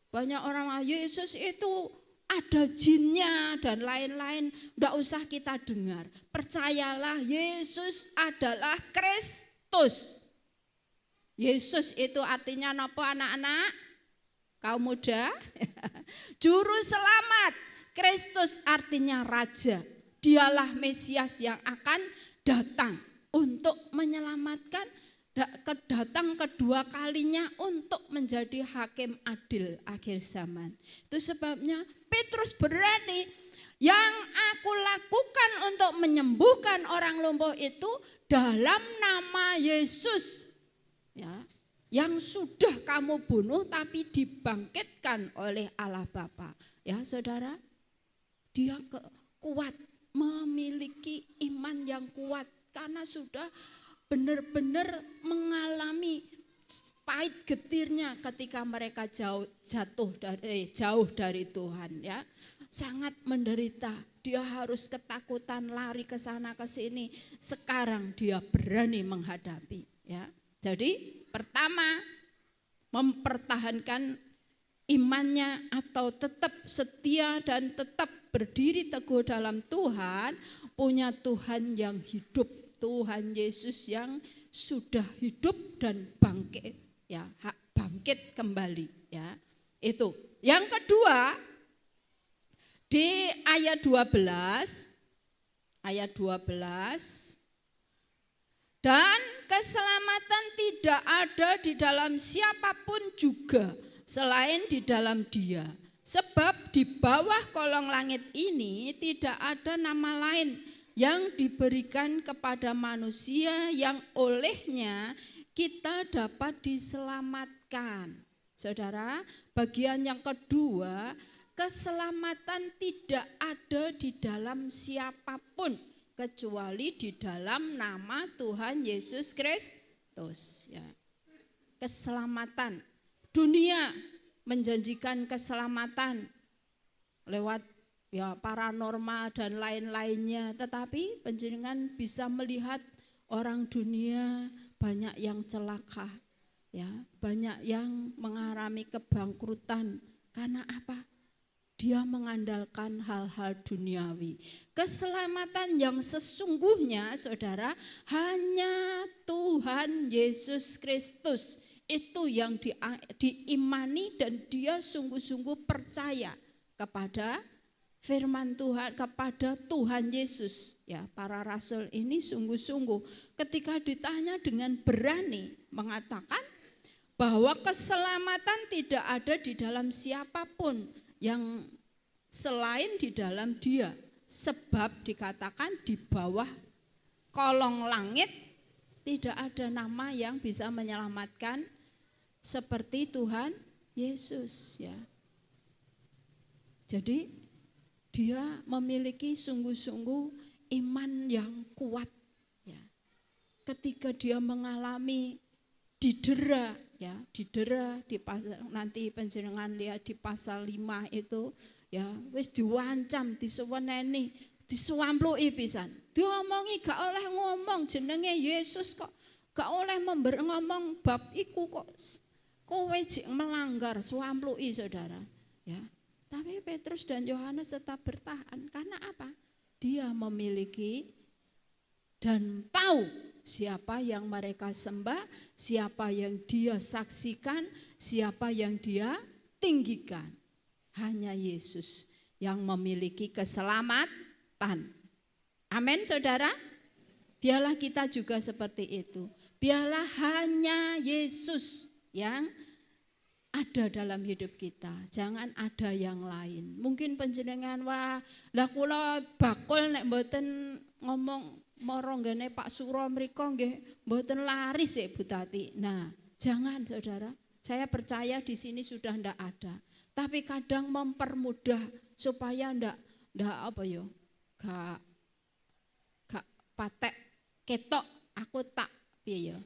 Banyak orang Yesus itu ada jinnya dan lain-lain, enggak usah kita dengar. Percayalah Yesus adalah Kristus. Yesus itu artinya apa anak-anak? Kaum muda? Juru selamat. Kristus artinya raja. Dialah Mesias yang akan datang untuk menyelamatkan, datang kedua kalinya untuk menjadi hakim adil akhir zaman. Itu sebabnya Petrus berani, yang aku lakukan untuk menyembuhkan orang lumpuh itu dalam nama Yesus. Ya, yang sudah kamu bunuh tapi dibangkitkan oleh Allah Bapa. Ya saudara, dia kuat, memiliki iman yang kuat karena sudah benar-benar mengalami pahit getirnya ketika mereka jauh dari Tuhan ya. Sangat menderita, dia harus ketakutan lari ke sana ke sini. Sekarang dia berani menghadapi ya. Jadi pertama mempertahankan imannya atau tetap setia dan tetap berdiri teguh dalam Tuhan, punya Tuhan yang hidup, Tuhan Yesus yang sudah hidup dan bangkit ya, bangkit kembali ya. Itu. Yang kedua di ayat 12 dan keselamatan tidak ada di dalam siapapun juga selain di dalam Dia. Sebab di bawah kolong langit ini tidak ada nama lain yang diberikan kepada manusia yang olehnya kita dapat diselamatkan. Saudara, bagian yang kedua, keselamatan tidak ada di dalam siapapun kecuali di dalam nama Tuhan Yesus Kristus. Ya. Keselamatan. Dunia menjanjikan keselamatan lewat ya paranormal dan lain-lainnya, tetapi panjenengan bisa melihat orang dunia banyak yang celaka, ya, banyak yang mengalami kebangkrutan karena apa? Dia mengandalkan hal-hal duniawi. Keselamatan yang sesungguhnya, saudara, hanya Tuhan Yesus Kristus. Itu yang diimani dan dia sungguh-sungguh percaya kepada firman Tuhan, kepada Tuhan Yesus. Ya, para rasul ini sungguh-sungguh ketika ditanya dengan berani mengatakan bahwa keselamatan tidak ada di dalam siapapun yang selain di dalam Dia. Sebab dikatakan di bawah kolong langit tidak ada nama yang bisa menyelamatkan seperti Tuhan Yesus ya. Jadi dia memiliki sungguh-sungguh iman yang kuat ya. Ketika dia mengalami didera ya, didera di pasal, nanti panjenengan lihat di pasal 5 itu ya, wis diwancam, disuweneni, disuampluki pisan. Diomongi gak oleh ngomong jenenge Yesus kok, gak oleh ngomong bab iku kok kowe jek melanggar, suampluki saudara ya. Tapi Petrus dan Yohanes tetap bertahan karena apa? Dia memiliki dan tahu siapa yang mereka sembah, siapa yang dia saksikan, siapa yang dia tinggikan. Hanya Yesus yang memiliki keselamatan. Amin, saudara. Biarlah kita juga seperti itu. Biarlah hanya Yesus yang ada dalam hidup kita. Jangan ada yang lain. Mungkin panjenengan wah, lah kula bakul nek mboten ngomong mara nggene Pak Suro mriko nggih mboten laris ya Bu Tati. Nah, jangan saudara. Saya percaya di sini sudah ndak ada. Tapi kadang mempermudah supaya ndak apa ya? Gak patek ketok aku tak piye ya.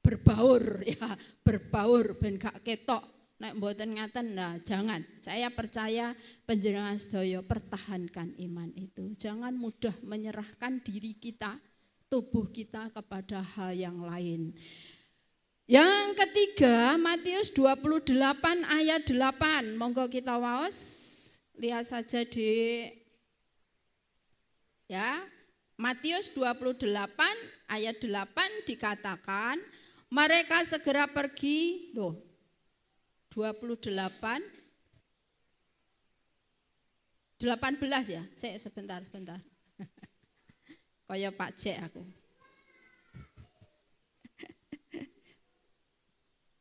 Berbaur ya, berbaur ben gak ketok nek mboten ngaten. Nah, jangan. Saya percaya panjenengan sedaya pertahankan iman itu. Jangan mudah menyerahkan diri kita, tubuh kita kepada hal yang lain. Yang ketiga, Matius 28 ayat 8. Monggo kita waos. Lihat saja di ya. Matius 28 ayat 8 dikatakan, mereka segera pergi, 28, 18 ya, saya sebentar. Kaya Pak Cek aku.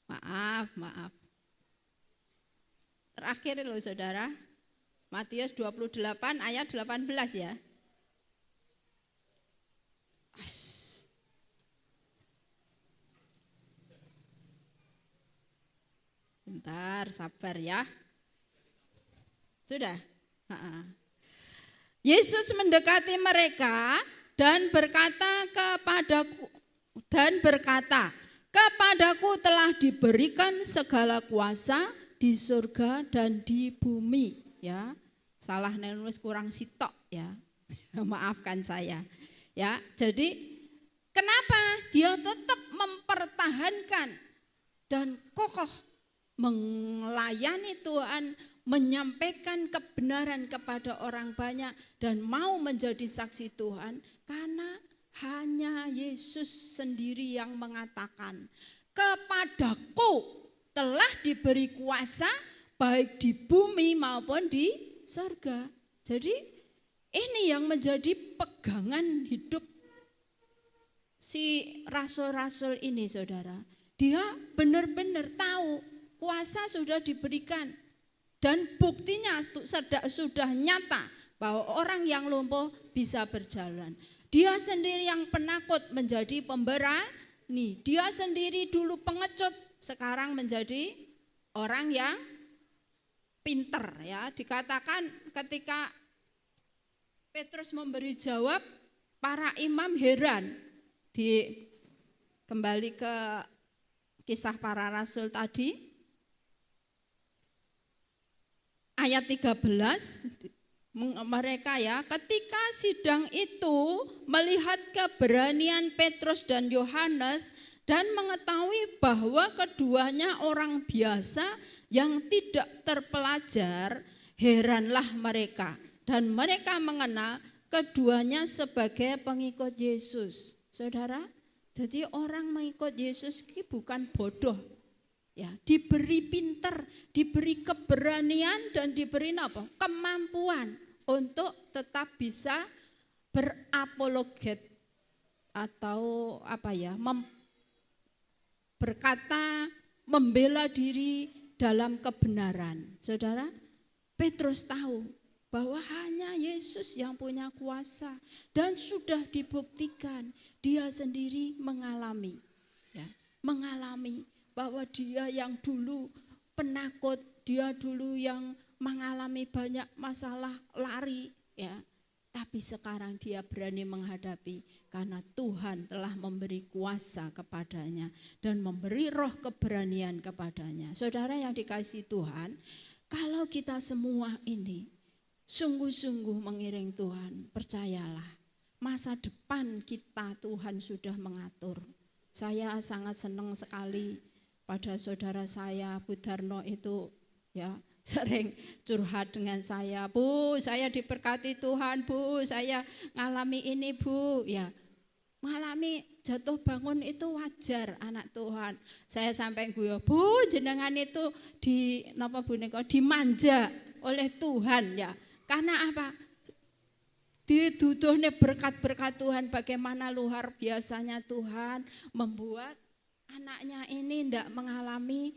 Maaf. Terakhir loh saudara, Matius 28 ayat 18 ya. Bentar, sabar ya. Sudah? Yesus mendekati mereka dan berkata, kepadaku telah diberikan segala kuasa di surga dan di bumi. Ya, salah nulis kurang sitok ya. Maafkan saya. Ya, jadi kenapa dia tetap mempertahankan dan kokoh melayani Tuhan, menyampaikan kebenaran kepada orang banyak dan mau menjadi saksi Tuhan? Karena hanya Yesus sendiri yang mengatakan, kepadaku telah diberi kuasa baik di bumi maupun di surga. Jadi ini yang menjadi pegangan hidup si rasul-rasul ini saudara. Dia benar-benar tahu kuasa sudah diberikan. Dan buktinya sudah nyata bahwa orang yang lumpuh bisa berjalan. Dia sendiri yang penakut menjadi pemberani. Dia sendiri dulu pengecut, sekarang menjadi orang yang pinter ya. Dikatakan ketika Petrus memberi jawab, para imam heran. Kembali ke kisah para rasul tadi, ayat 13, mereka ya, ketika sidang itu melihat keberanian Petrus dan Yohanes dan mengetahui bahwa keduanya orang biasa yang tidak terpelajar, heranlah mereka. Dan mereka mengenal keduanya sebagai pengikut Yesus. Saudara, jadi orang mengikut Yesus ini bukan bodoh. Ya, diberi pinter, diberi keberanian dan diberi apa? Kemampuan untuk tetap bisa berapologet atau apa ya? Berkata, membela diri dalam kebenaran. Saudara, Petrus tahu bahwa hanya Yesus yang punya kuasa dan sudah dibuktikan dia sendiri mengalami bahwa dia yang dulu penakut, dia dulu yang mengalami banyak masalah lari ya, tapi sekarang dia berani menghadapi karena Tuhan telah memberi kuasa kepadanya dan memberi roh keberanian kepadanya. Saudara yang dikasihi Tuhan, kalau kita semua ini sungguh-sungguh mengiring Tuhan, percayalah, masa depan kita Tuhan sudah mengatur. Saya sangat senang sekali pada saudara saya Budarno itu ya, sering curhat dengan saya, Bu, saya diberkati Tuhan, Bu, saya ngalami ini, Bu. Ya, mengalami jatuh bangun itu wajar anak Tuhan. Saya sampai guyo, Bu, jenengan itu dimanja oleh Tuhan ya. Karena apa? Dituduhnya berkat-berkat Tuhan, bagaimana luar biasanya Tuhan membuat anaknya ini tidak mengalami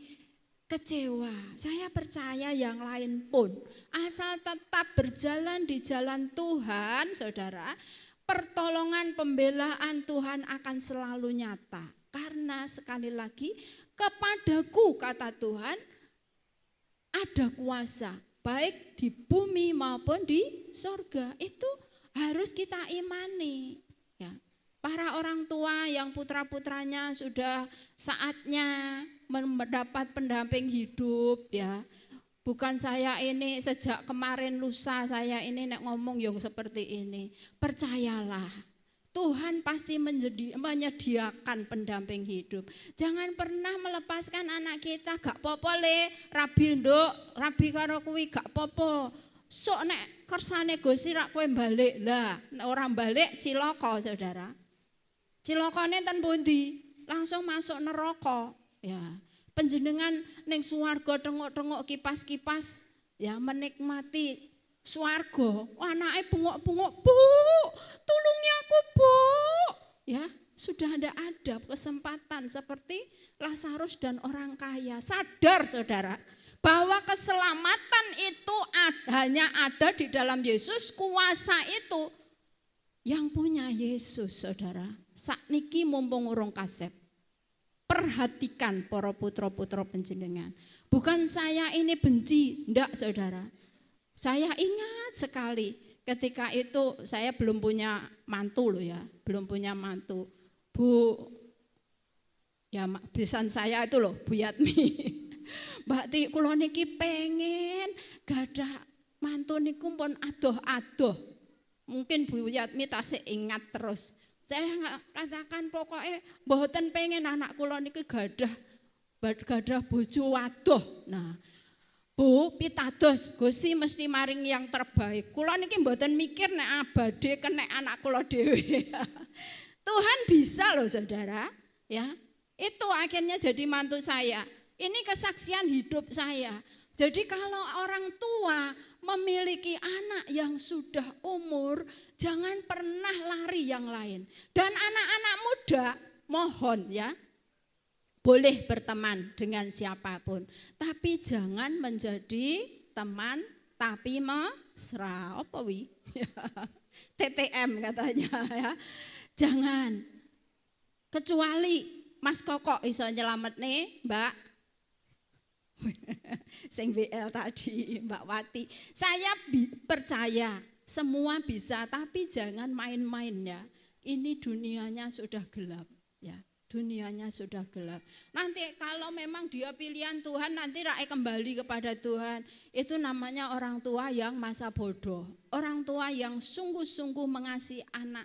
kecewa. Saya percaya yang lain pun asal tetap berjalan di jalan Tuhan, saudara, pertolongan pembelaan Tuhan akan selalu nyata. Karena sekali lagi, kepadaku kata Tuhan ada kuasa, baik di bumi maupun di sorga. Itu harus kita imani. Ya. Para orang tua yang putra-putranya sudah saatnya mendapat pendamping hidup, ya. Bukan saya ini sejak kemarin lusa saya ini ngomong yang seperti ini. Percayalah, Tuhan pasti menyediakan pendamping hidup. Jangan pernah melepaskan anak kita, gak popo le, rabi nduk, rabi karo kuwi gak popo. Sok nek kersane Gusti rak kowe balik lah, orang balik cilaka saudara. Cilakane ten pundi? Langsung masuk neraka, ya. Panjenengan ning swarga tengok-tengok kipas-kipas ya menikmati swarga. Anake bengok-bengok, Bu, tulungi aku, Bu. Ya, sudah ada kesempatan seperti Lazarus dan orang kaya. Sadar saudara bahwa keselamatan itu hanya ada di dalam Yesus, kuasa itu yang punya Yesus, saudara. Sakniki mumpung urung kasep. Perhatikan para putra-putra panjenengan. Bukan saya ini benci, enggak saudara. Saya ingat sekali ketika itu saya belum punya mantu loh ya, belum punya mantu. Bu, ya bisan saya itu loh, Bu Yatmi. Mbak Ti, kula niki pengen gadah mantu niku pun adoh-adoh. Mungkin Bu Yatmi tasih ingat terus. Saya katakan pokoknya mboten pengen anak kula niki gadah bojo wadoh. Nah, Bu, pitados Gusti mesti maring yang terbaik. Kula niki mboten mikir nek abade kenek anak kula dhewe. Tuhan bisa loh saudara, ya. Itu akhirnya jadi mantu saya. Ini kesaksian hidup saya. Jadi kalau orang tua memiliki anak yang sudah umur, jangan pernah lari yang lain. Dan anak-anak muda, mohon ya, boleh berteman dengan siapapun. Tapi jangan menjadi teman tapi mesra. Apa wi? TTM katanya ya. Jangan. Kecuali Mas Koko iso nyelametne, Mbak. Sing BL tadi Mbak Wati, saya percaya semua bisa, tapi jangan main-main ya. Ini dunianya sudah gelap ya, dunianya sudah gelap. Nanti kalau memang dia pilihan Tuhan, nanti rakyat kembali kepada Tuhan. Itu namanya orang tua yang masa bodoh, orang tua yang sungguh-sungguh mengasihi anak,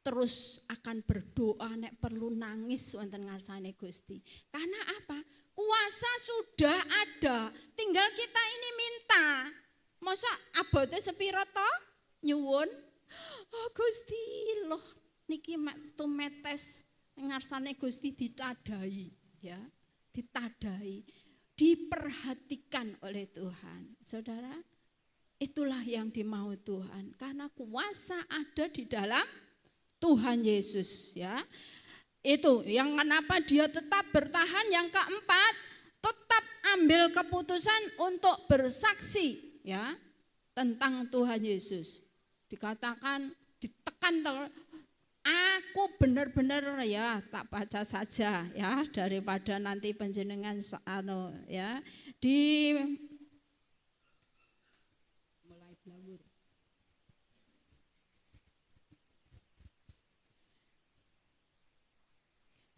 terus akan berdoa nek perlu nangis wonten ngarsane Gusti. Karena apa? Kuasa sudah ada, tinggal kita ini minta. Masa abote sepiro to? Nyuwun. Oh Gusti, loh niki tumetes ngarsane Gusti ditadai, ya. Ditadai, diperhatikan oleh Tuhan. Saudara, itulah yang dimau Tuhan, karena kuasa ada di dalam Tuhan Yesus, ya. Itu yang kenapa dia tetap bertahan. Yang keempat, tetap ambil keputusan untuk bersaksi ya tentang Tuhan Yesus. Dikatakan, ditekan, aku benar-benar ya tak baca saja ya daripada nanti panjenengan ya di mulai blawur.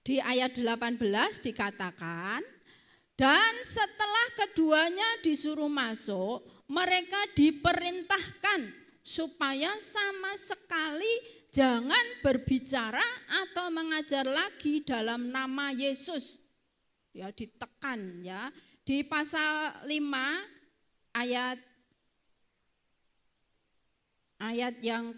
Di ayat 18 dikatakan, dan setelah keduanya disuruh masuk, mereka diperintahkan supaya sama sekali jangan berbicara atau mengajar lagi dalam nama Yesus. Ya, ditekan ya. Di pasal 5 ayat yang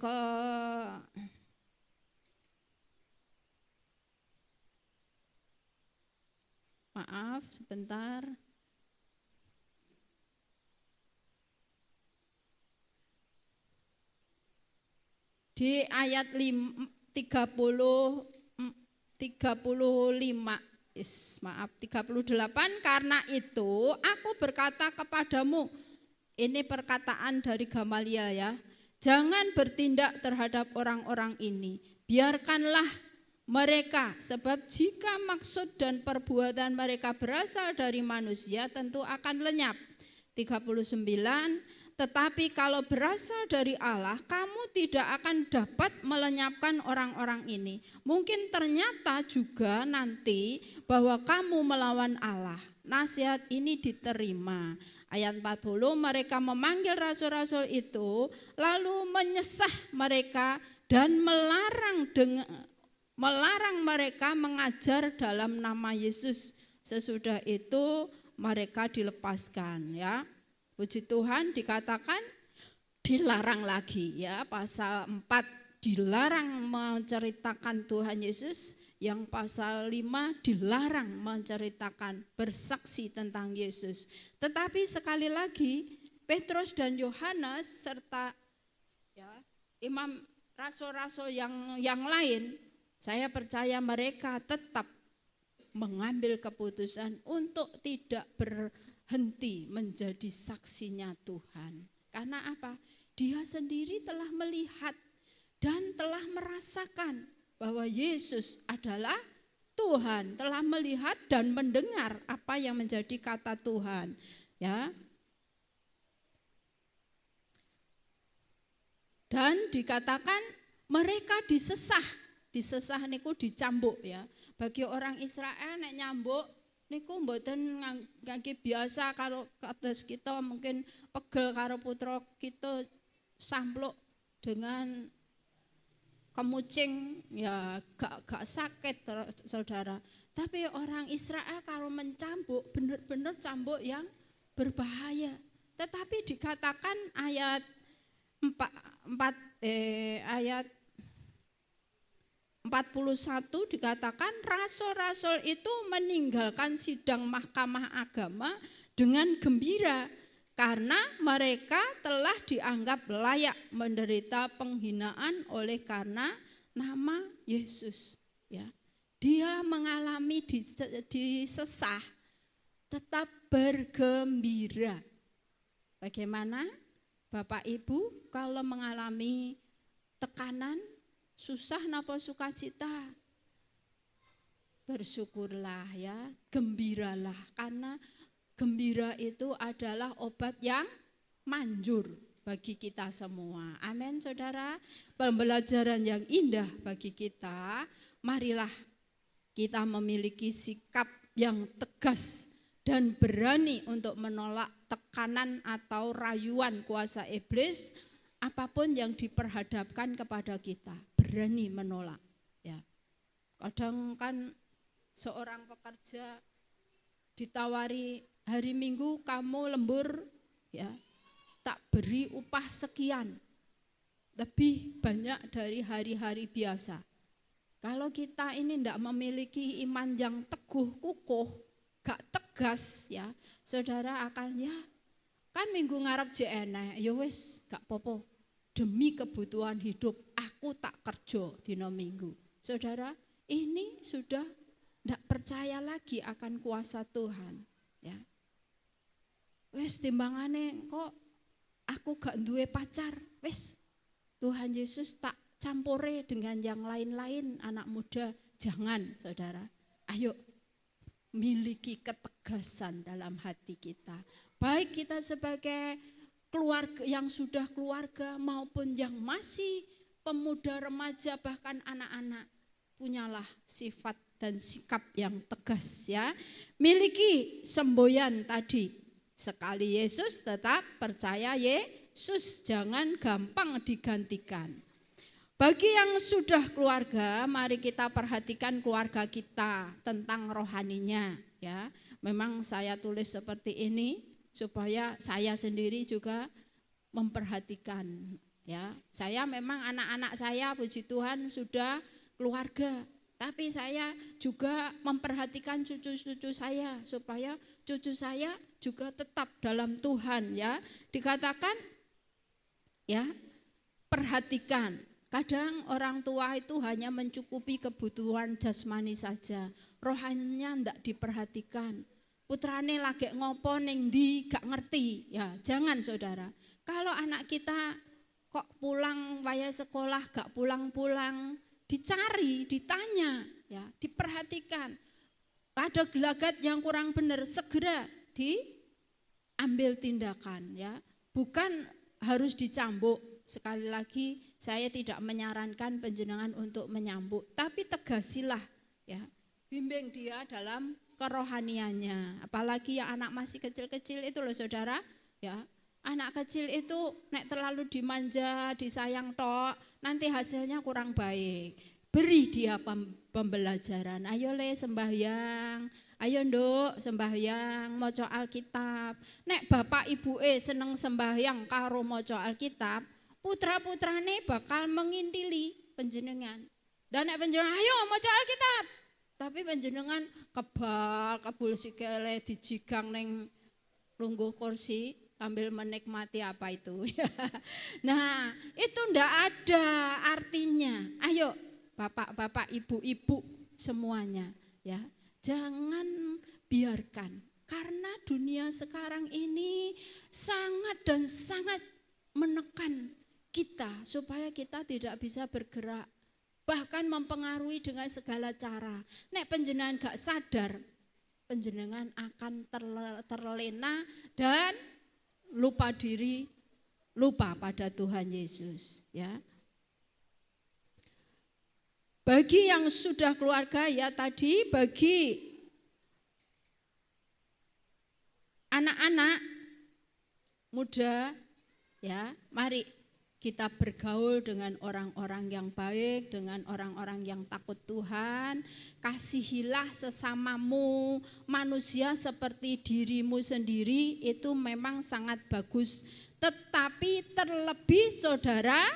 maaf sebentar. Di ayat 35, maaf 38, karena itu aku berkata kepadamu, ini perkataan dari Gamaliel ya, jangan bertindak terhadap orang-orang ini, biarkanlah mereka, sebab jika maksud dan perbuatan mereka berasal dari manusia tentu akan lenyap. 39, tetapi kalau berasal dari Allah, kamu tidak akan dapat melenyapkan orang-orang ini. Mungkin ternyata juga nanti bahwa kamu melawan Allah. Nasihat ini diterima. Ayat 40, mereka memanggil rasul-rasul itu, lalu menyesah mereka dan melarang mereka mengajar dalam nama Yesus. Sesudah itu mereka dilepaskan ya. Puji Tuhan, dikatakan dilarang lagi ya, pasal 4 dilarang menceritakan Tuhan Yesus, yang pasal 5 dilarang menceritakan bersaksi tentang Yesus. Tetapi sekali lagi Petrus dan Yohanes serta ya, imam rasul-rasul yang lain, saya percaya mereka tetap mengambil keputusan untuk tidak berhenti menjadi saksinya Tuhan. Karena apa? Dia sendiri telah melihat dan telah merasakan bahwa Yesus adalah Tuhan, telah melihat dan mendengar apa yang menjadi kata Tuhan. Ya. Dan dikatakan mereka disesah niku dicambuk ya. Bagi orang Israel nek nyambuk niku mboten ngangge biasa, karo kados kita mungkin pegel karo putra kita sampluk dengan kemucing ya gak sakit saudara. Tapi orang Israel kalau mencambuk benar-benar cambuk yang berbahaya. Tetapi dikatakan ayat 41 dikatakan rasul-rasul itu meninggalkan sidang mahkamah agama dengan gembira karena mereka telah dianggap layak menderita penghinaan oleh karena nama Yesus ya. Dia mengalami disesah tetap bergembira. Bagaimana Bapak Ibu kalau mengalami tekanan, susah napa sukacita? Bersyukurlah ya, gembiralah karena gembira itu adalah obat yang manjur bagi kita semua. Amin saudara. Pembelajaran yang indah bagi kita. Marilah kita memiliki sikap yang tegas dan berani untuk menolak tekanan atau rayuan kuasa iblis apapun yang diperhadapkan kepada kita. Berani menolak ya. Kadang kan seorang pekerja ditawari hari Minggu kamu lembur ya, tak beri upah sekian, lebih banyak dari hari-hari biasa. Kalau kita ini tidak memiliki iman yang teguh kukuh, gak tegas ya, saudara akan ya kan minggu ngarep JNE, ya wis gak popo, demi kebutuhan hidup aku tak kerja dina minggu. Saudara, ini sudah tidak percaya lagi akan kuasa Tuhan ya. Wis timbangane kok aku gak duwe pacar, wis Tuhan Yesus tak campure dengan yang lain-lain anak muda. Jangan saudara, ayo miliki ketegasan dalam hati kita. Baik kita sebagai keluarga yang sudah keluarga maupun yang masih pemuda, remaja, bahkan anak-anak, punyalah sifat dan sikap yang tegas ya. Miliki semboyan tadi. Sekali Yesus tetap percaya Yesus, jangan gampang digantikan. Bagi yang sudah keluarga, mari kita perhatikan keluarga kita tentang rohaninya ya. Memang saya tulis seperti ini supaya saya sendiri juga memperhatikan ya. Saya memang anak-anak saya puji Tuhan sudah keluarga, tapi saya juga memperhatikan cucu-cucu saya supaya cucu saya juga tetap dalam Tuhan ya. Dikatakan ya, perhatikan. Kadang orang tua itu hanya mencukupi kebutuhan jasmani saja, rohaninya ndak diperhatikan. Putrane lagi ngopo ning ndi gak ngerti. Ya, jangan saudara. Kalau anak kita kok pulang waya sekolah gak pulang-pulang, dicari, ditanya, ya, diperhatikan. Ada gelagat yang kurang benar, segera diambil tindakan ya. Bukan harus dicambuk. Sekali lagi saya tidak menyarankan panjenengan untuk menyambuk, tapi tegasilah ya. Bimbing dia dalam kerohaniannya. Apalagi yang anak masih kecil-kecil itu loh saudara, ya. Anak kecil itu nek terlalu dimanja, disayang tok, nanti hasilnya kurang baik. Beri dia pembelajaran. Ayo le sembahyang, ayo nduk sembahyang, maca Alkitab. Nek bapak ibu seneng sembahyang karo maca Alkitab, putra-putrane bakal mengintili panjenengan. Dan nek panjenengan ayo maca Alkitab, tapi panjenengan kebul sikile dijigang ning lungguh kursi sambil menikmati apa itu. Nah, itu ndak ada artinya. Ayo bapak-bapak, ibu-ibu semuanya ya. Jangan biarkan, karena dunia sekarang ini sangat dan sangat menekan kita supaya kita tidak bisa bergerak, bahkan mempengaruhi dengan segala cara. Nek panjenengan gak sadar, panjenengan akan terlena dan lupa diri, lupa pada Tuhan Yesus ya. Bagi yang sudah keluarga ya tadi, bagi anak-anak muda ya, mari kita bergaul dengan orang-orang yang baik, dengan orang-orang yang takut Tuhan. Kasihilah sesamamu, manusia seperti dirimu sendiri, itu memang sangat bagus. Tetapi terlebih saudara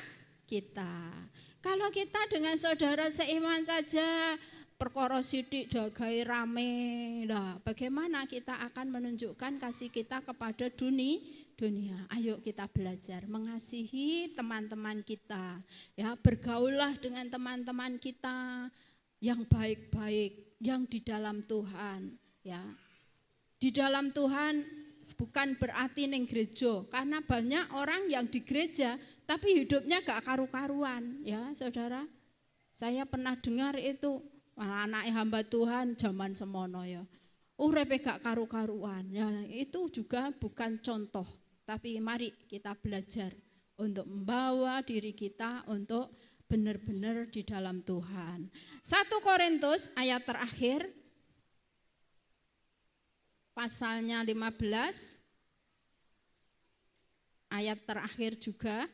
kita. Kalau kita dengan saudara seiman saja, perkara sithik dagai rame, nah bagaimana kita akan menunjukkan kasih kita kepada dunia. Ayo kita belajar mengasihi teman-teman kita ya, bergaullah dengan teman-teman kita yang baik-baik, yang di dalam Tuhan ya. Di dalam Tuhan bukan berarti ning gereja, karena banyak orang yang di gereja tapi hidupnya gak karu-karuan ya saudara. Saya pernah dengar itu anak hamba Tuhan zaman semono ya, urepe gak karu-karuan ya, itu juga bukan contoh. Tapi mari kita belajar untuk membawa diri kita untuk benar-benar di dalam Tuhan. 1 Korintus ayat terakhir, pasalnya 15, ayat terakhir juga.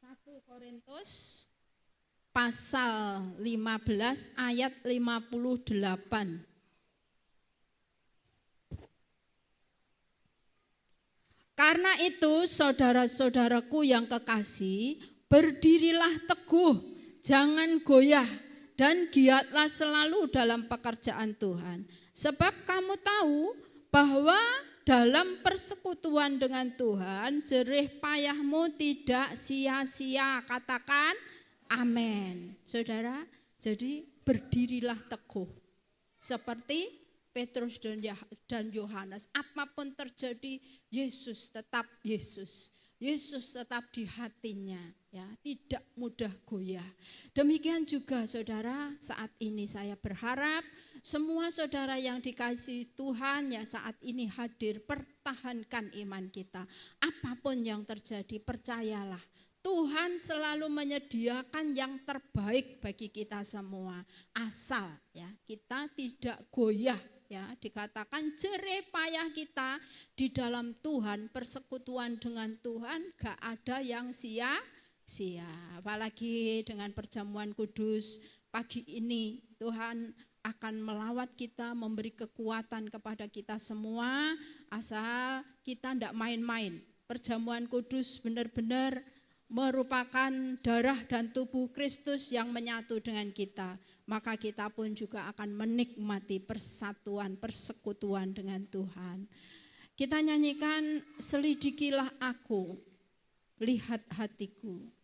1 Korintus pasal 15 ayat 58. Karena itu saudara-saudaraku yang kekasih, berdirilah teguh, jangan goyah, dan giatlah selalu dalam pekerjaan Tuhan. Sebab kamu tahu bahwa dalam persekutuan dengan Tuhan, jerih payahmu tidak sia-sia. Katakan amin. Saudara, jadi berdirilah teguh. Seperti Petrus dan Yohanes, apapun terjadi, Yesus tetap Yesus. Yesus tetap di hatinya, ya, tidak mudah goyah. Demikian juga saudara, saat ini saya berharap semua saudara yang dikasihi Tuhan yang saat ini hadir, pertahankan iman kita. Apapun yang terjadi, percayalah Tuhan selalu menyediakan yang terbaik bagi kita semua. Asal ya kita tidak goyah. Ya, dikatakan jerih payah kita di dalam Tuhan, persekutuan dengan Tuhan gak ada yang sia-sia. Apalagi dengan perjamuan kudus pagi ini, Tuhan akan melawat kita, memberi kekuatan kepada kita semua, asal kita tidak main-main. Perjamuan kudus benar-benar merupakan darah dan tubuh Kristus yang menyatu dengan kita. Maka kita pun juga akan menikmati persatuan, persekutuan dengan Tuhan. Kita nyanyikan selidikilah aku, lihat hatiku.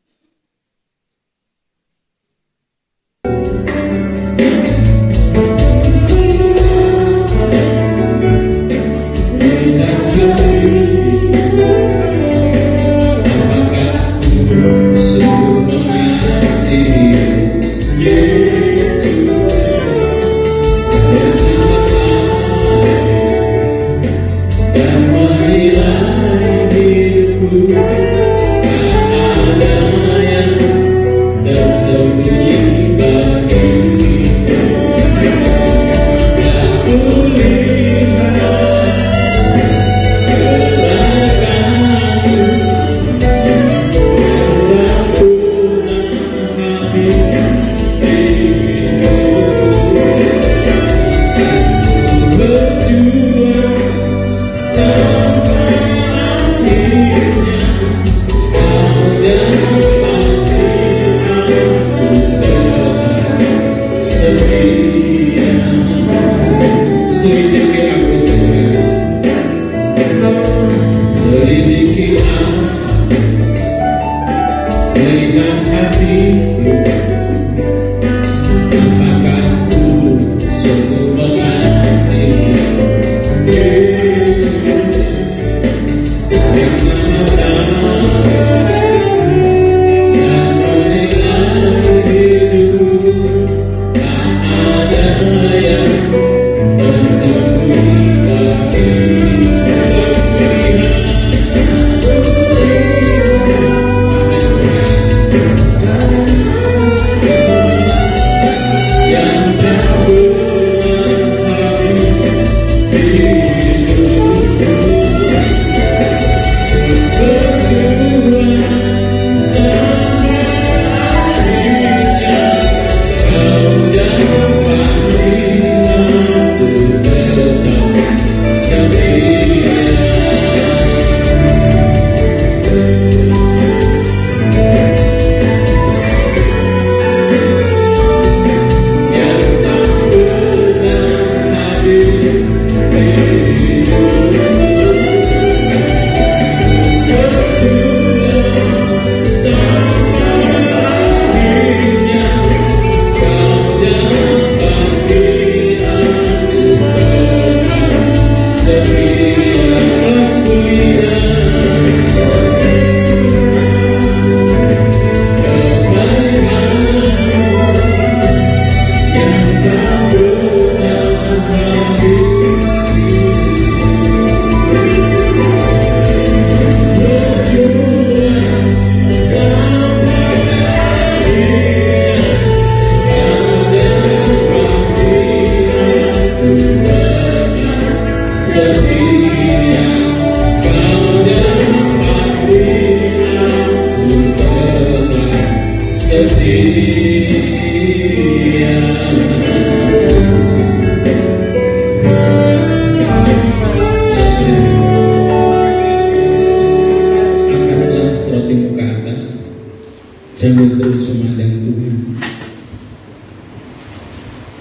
Sambil terus memandang Tuhan.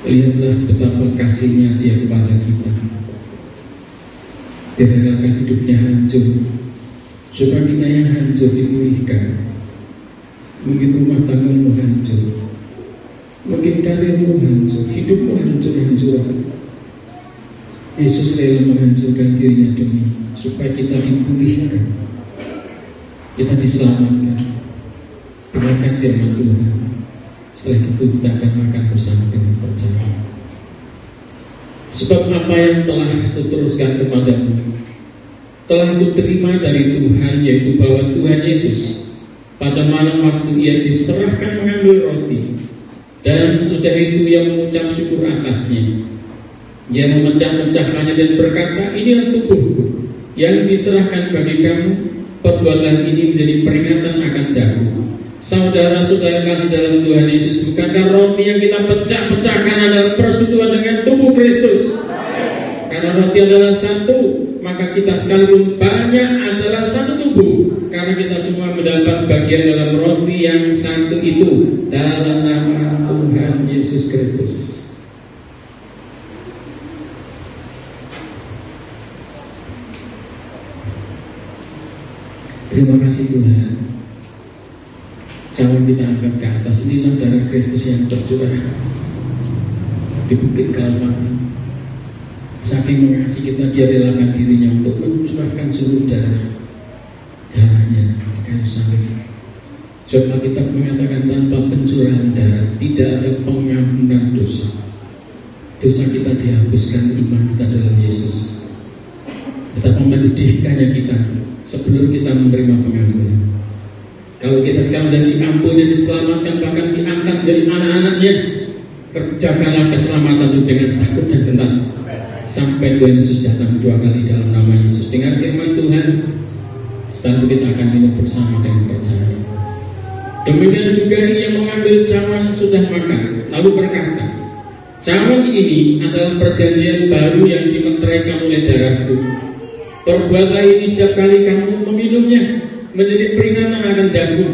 Lihatlah betapa kasihnya Dia kepada kita. Direlakan hidupnya hancur supaya kita yang hancur dipulihkan. Mungkin rumah tanggamu hancur, mungkin karirmu hancur, hidupmu hancur-hancuran. Yesus rela menghancurkan dirinya demi supaya kita dipulihkan, kita diselamatkan. Dengarkan firman Tuhan. Setelah itu kita akan makan bersama dengan percaya. Sebab apa yang telah kuteruskan kepadamu telah kuterima dari Tuhan, yaitu bahwa Tuhan Yesus pada malam waktu Ia diserahkan mengambil roti, dan sudah itu Ia mengucap syukur atasnya. Ia memecah-mecahkannya dan berkata, inilah tubuhku yang diserahkan bagi kamu, perbuatlah ini menjadi peringatan akan daku. Saudara-saudara kasih dalam Tuhan Yesus, bukankah roti yang kita pecah-pecahkan adalah persekutuan dengan tubuh Kristus? Karena roti adalah satu, maka kita sekalipun banyak adalah satu tubuh, karena kita semua mendapat bagian dalam roti yang satu itu, dalam nama Tuhan Yesus Kristus. Terima kasih Tuhan. Cawan kita angkat ke atas. Inilah darah Kristus yang tercurah di Bukit Kalvari. Saking mengasihi kita, Dia relakan dirinya untuk mencurahkan seluruh darahnya di kayu salib. Sebab Alkitab mengatakan tanpa pencurahan darah tidak ada pengampunan dosa. Dosa kita dihapuskan iman kita dalam Yesus. Betapa menyedihkannya kita sebelum kita menerima pengampunan. Kalau kita sekarang sudah diampuni, diselamatkan, bahkan diangkat dari anak-anaknya, kerjakanlah keselamatan itu dengan takut dan gentar sampai Tuhan Yesus datang 2 kali dalam nama Yesus. Dengan firman Tuhan, setelah itu kita akan minum bersama dengan percaya. Demikian juga yang mengambil cawan sudah makan, lalu berkata, cawan ini adalah perjanjian baru yang dimeteraikan oleh darahku. Perbuatlah ini setiap kali kamu meminumnya, menjadi peringatan akan daku.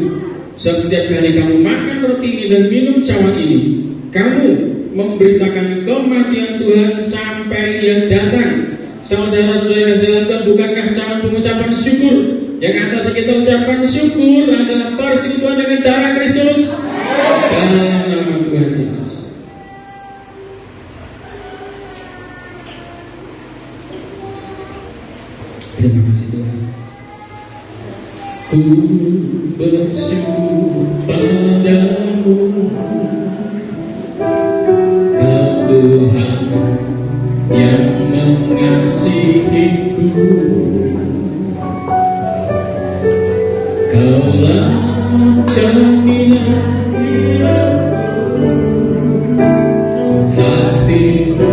Sebab setiap kali kamu makan roti ini dan minum cawan ini, kamu memberitakan kematian Tuhan sampai Ia datang. Saudara-saudara sekalian, bukankah cawan pengucapan syukur? Yang atas kita ucapan syukur adalah persekutuan dengan darah Kristus dalam nama Tuhan Yesus. Terima kasih Tuhan. Ku bersyukur padamu, Kau Tuhan yang mengasihiku. Kaulah jaminan hidupku, hatiku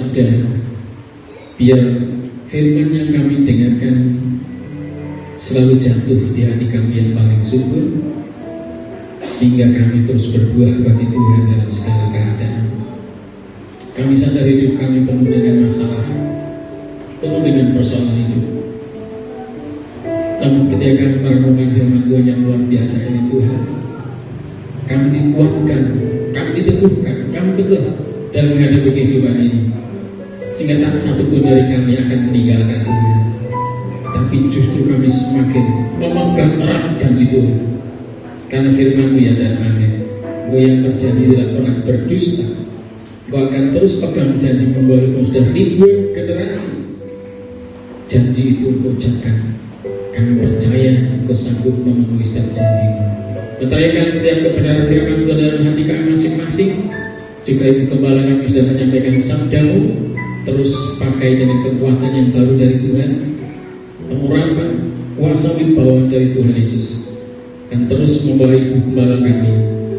ada biar firman yang kami dengarkan selalu jatuh di hati kami yang paling subur, sehingga kami terus berbuah bagi Tuhan dalam segala keadaan. Kami sadar hidup kami penuh dengan masalah, penuh dengan persoalan hidup. Namun ketika kami merenungkan firman Tuhan yang luar biasa ini Tuhan, kami dikuatkan, kami diteguhkan, kami teguh dalam menghadapi kehidupan ini, sehingga tak satu pun dari kami akan meninggalkan Tuhan, tapi justru kami semakin memegang erat janji Tuhan. Karena firman-Mu ya dan amin. Engkau yang berjanji tidak pernah berdusta, Engkau akan terus pegang janji walaupun sudah ribuan generasi. Janji itu Engkau ucapkan, kami percaya Engkau sanggup memenuhi setiap janji-Mu. Menteriakan setiap kebenaran firman Tuhan dalam hati kami masing-masing. Juga Ibu Gembala kami sudah menyampaikan sabda-Mu, terus pakai dengan kekuatan yang baru dari Tuhan, pengurapan kuasa wibawaan dari Tuhan Yesus, dan terus membawa Ibu Gembala kami,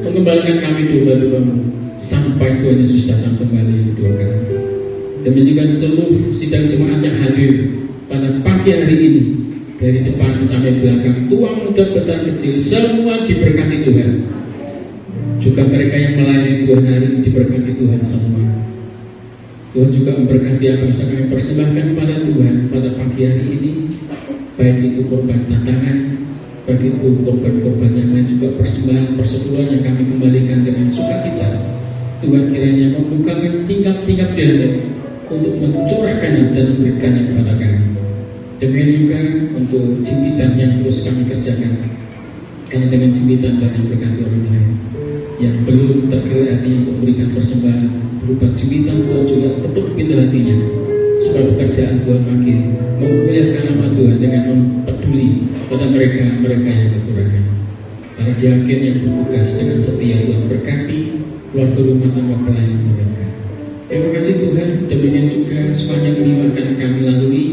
mengembalikan kami domba-domba-Mu sampai Tuhan Yesus datang kembali kedua kali. Demikian juga seluruh sidang jemaat yang hadir pada pagi hari ini, dari depan sampai belakang, tua muda besar kecil, semua diberkati Tuhan. Juga mereka yang melayani Tuhan hari ini diberkati Tuhan semua. Tuhan juga memberkati apa yang sudah kami persembahkan kepada Tuhan pada pagi hari ini, baik itu korban tantangan, baik itu korban-korban yang lain, juga persembahan persepuluhan yang kami kembalikan dengan sukacita. Tuhan kiranya membukakan tingkap-tingkap di langit untuk mencurahkannya dan memberikannya kepada kami. Demikian juga untuk jimpitan yang terus kami kerjakan, karena dengan jimpitan banyak berkati orang lain yang belum tergerak hatinya untuk memberikan persembahan berupa jimpitan, Tuhan juga ketuk pintu hatinya supaya pekerjaan Tuhan makin memuliakan nama Tuhan dengan peduli pada mereka yang kekurangan. Para diaken yang bertugas dengan setia, Tuhan berkati keluarga rumah tangga pelayanan mereka. Terima kasih Tuhan. Demikian juga sepanjang minggu akan kami lalui,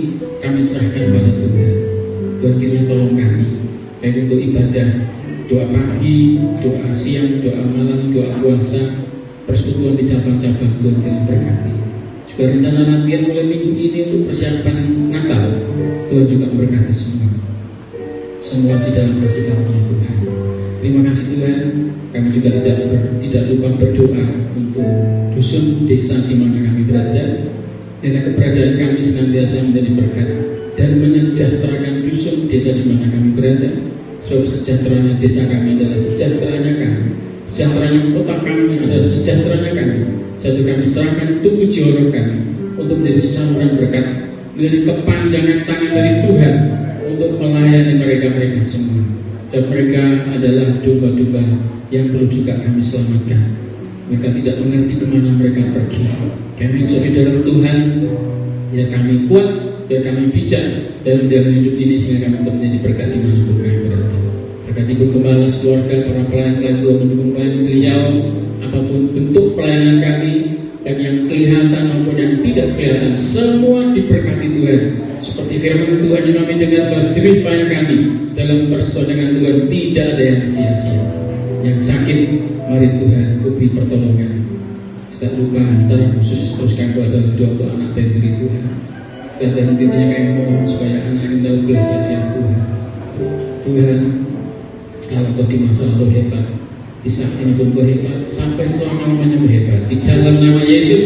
kami serahkan pada Tuhan. Tuhan kiranya tolong kami, baik untuk ibadah, doa pagi, doa siang, doa malam, doa puasa, persekutuan di cabang-cabang, Tuhan kiranya berkati. Juga rencana latihan mulai minggu ini untuk persiapan Natal, Tuhan juga memberkati semua di dalam kasih karunia Tuhan. Terima kasih Tuhan. Kami juga tidak lupa berdoa untuk dusun desa di mana kami berada. Dengan keberadaan kami senantiasa menjadi berkat dan menyejahterakan dusun desa di mana kami berada. Sebab sejahteranya desa kami adalah sejahteranya kami, sejahteranya kota kami adalah sejahteranya kami. Satu kami serahkan tubuh jiwa kami untuk menjadi saluran berkat, menjadi kepanjangan tangan dari Tuhan untuk melayani mereka semua. Dan mereka adalah domba-domba yang perlu juga kami selamatkan. Mereka tidak mengerti kemana mereka pergi. Kami sudah dalam Tuhan, ya kami kuat dan kami bijak dalam jalan hidup ini, sehingga kami terjadi berkat di mana pun kami berada. Berkat Ibu Gembala, keluarga, para pelayan-pelayan Tuhan mendukung pelayanan beliau, apapun bentuk pelayanan kami, dan yang kelihatan maupun yang tidak kelihatan, semua diberkati Tuhan. Seperti firman Tuhan yang kami dengar bahwa jerih payah kami dalam persekutuan dengan Tuhan tidak ada yang sia-sia. Yang sakit, mari Tuhan beri pertolongan. Tidak lupa secara khusus terus kami adalah doa untuk anak tentri Tuhan. Dan intinya kami mohon supaya anak ini dalam belas kasihan Tuhan. Tuhan, kalau Kau di masa lalu hebat, di saat ini pun Kau hebat, sampai selama-lamanya Kau hebat. Di dalam nama Yesus,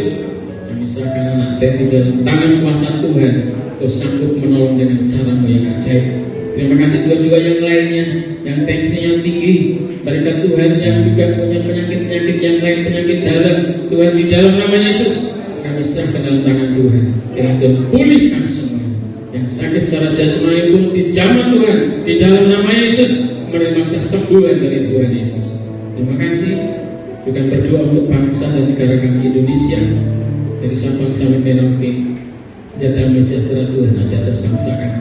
kami serahkan anak tentri dalam tangan kuasa Tuhan. Kau sanggup menolong dengan cara-Mu yang ajaib. Terima kasih Tuhan juga yang lainnya, yang tensinya tinggi. Mereka Tuhan yang juga punya penyakit-penyakit yang lain, penyakit dalam. Tuhan di dalam nama Yesus, kami serahkan dalam tangan Tuhan. Kiranya Tuhan pulihkan semua. Yang sakit secara jasmani pun dijamah Tuhan. Di dalam nama Yesus, menerima kesembuhan dari Tuhan Yesus. Terima kasih. Juga berdoa untuk bangsa dan negara kami Indonesia. Dari Sabang sampai Merauke. Damai sejahtera Tuhan ada atas bangsa kami.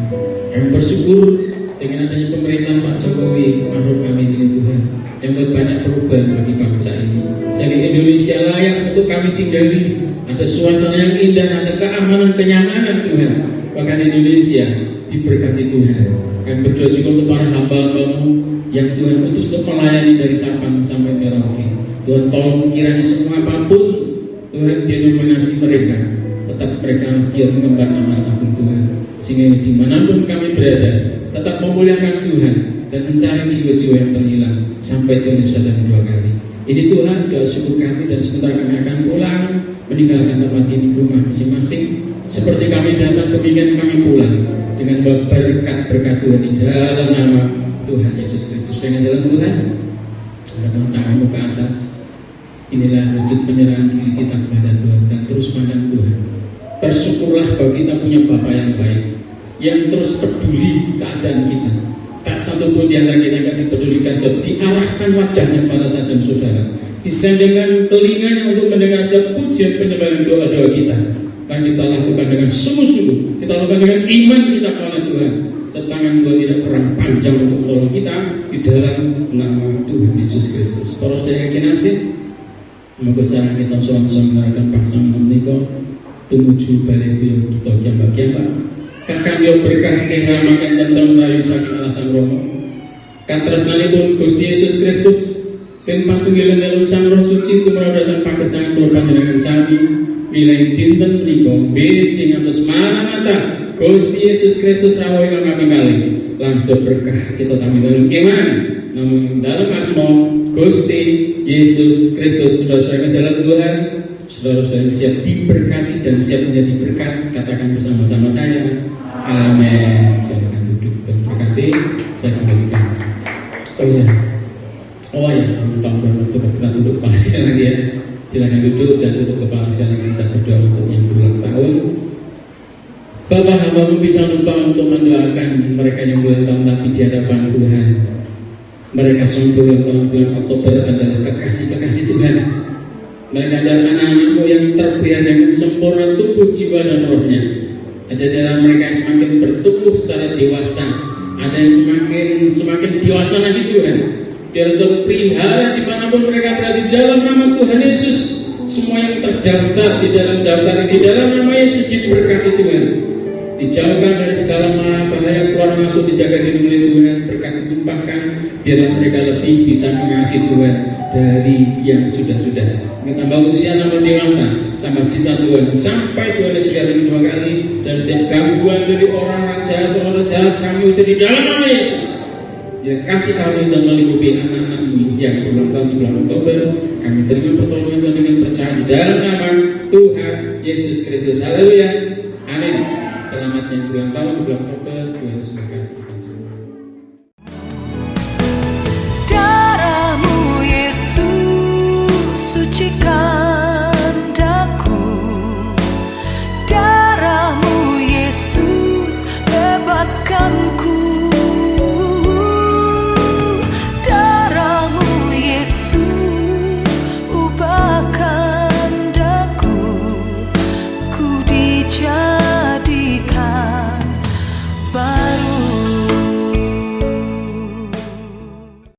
Kami bersyukur dengan adanya pemerintahan Pak Jokowi, Maruf Amin ini Tuhan, yang buat banyak perubahan bagi bangsa ini. Sehingga Indonesia layak untuk kami tinggali. Ada suasana yang indah, ada keamanan, kenyamanan Tuhan. Bahkan Indonesia diberkati Tuhan. Kami berdoa juga untuk para hamba-Mu yang Tuhan utus untuk melayani dari Sabang sampai Merauke. Tuhan tolong kiranya semua apapun Tuhan denominasi mereka, tetap mereka biar mengemban amanah agung Tuhan, sehingga dimanapun kami berada tetap memuliakan Tuhan dan mencari jiwa-jiwa yang terhilang sampai Tuhan Yesus datang kedua kali. Ini Tuhan doa syukur kami, dan sebentar kami akan pulang meninggalkan tempat ini ke rumah masing-masing seperti kami datang ke demikian kami pulang dengan berkat Tuhan di dalam nama Tuhan Yesus Kristus. Dengan jalan Tuhan, angkatkan tanganmu ke atas. Inilah wujud penyerahan diri kita kepada Tuhan dan terus pandang Tuhan. Bersyukurlah bahwa kita punya Bapa yang baik, yang terus peduli keadaan kita. Tak satu pun di antara kita yang dipedulikan, diarahkan wajahnya pada saat dan saudara, disandingkan telinganya untuk mendengar setiap pujian penyembahan doa-doa kita. Dan kita lakukan dengan sungguh-sungguh, kita lakukan dengan iman kita kepada Tuhan. Tangan Tuhan tidak pernah panjang untuk menolong kita di dalam nama Tuhan Yesus Kristus. Para saudara yang kinasih, moga sareng kita sowan-sowan ngarakan pasangan menika tumuju balik kita kiambak-kiambak. Kakang yo berkah sing ramaken tentrem rayu saking Allah Sang Rama. Katresnanipun Gusti Yesus Kristus ken patunggilan dalem Sang Roh Suci tumrap dhateng pagesangan kula panjenengan sami milai dinten menika benjing ngantos maranatha Gusti Yesus Kristus rawuh ingkang kaping kalih. Lan sedaya berkah kita tampi dalem iman namun dalam asma Gusti Yesus Kristus. Saudara-saudara jalan Tuhan, saudara-saudara siap diberkati dan siap menjadi berkat. Katakan bersama-sama saya, amin. Silakan duduk dan berkati. Saya kembalikan. Oh ya, lupa waktu kita duduk kepala sekali lagi ya. Silakan duduk dan tutup kepala sekali lagi. Kita berdoa untuk yang berulang tahun. Bapak hambamu bisa lupa untuk mendoakan mereka yang berulang tahun tapi di hadapan Tuhan. Mereka sungguh tahun bulan Oktober adalah kekasih-kekasih Tuhan. Mereka adalah anak-anakmu yang terpelihara dengan sempurna tubuh, jiwa, dan rohnya. Ada dalam mereka yang semakin bertumbuh secara dewasa. Ada yang semakin dewasa lagi Tuhan. Biar terpelihara dimanapun mereka berada di dalam nama Tuhan Yesus. Semua yang terdaftar di dalam daftar ini di dalam nama Yesus diberkati Tuhan. Dijauhkan dari segala bahaya, keluar masuk dijaga oleh Tuhan, berkat dilimpahkan, biarlah mereka lebih bisa mengasihi Tuhan dari yang sudah-sudah. Tambah usia, tambah dewasa, tambah cinta Tuhan, sampai Tuhan Yesus datang kedua kali, dan setiap gangguan dari orang jahat atau orang jahat kami usir di dalam nama Yesus. Ya kasih kami dan melindungi anak-anakmu yang berulang tahun di bulan Oktober. Kami terima pertolongan Tuhan dengan percaya di dalam nama Tuhan Yesus Kristus. Haleluya. Amin. Selamat yang berulang tahun di bulan Oktober. Tuhan Yesus berkati.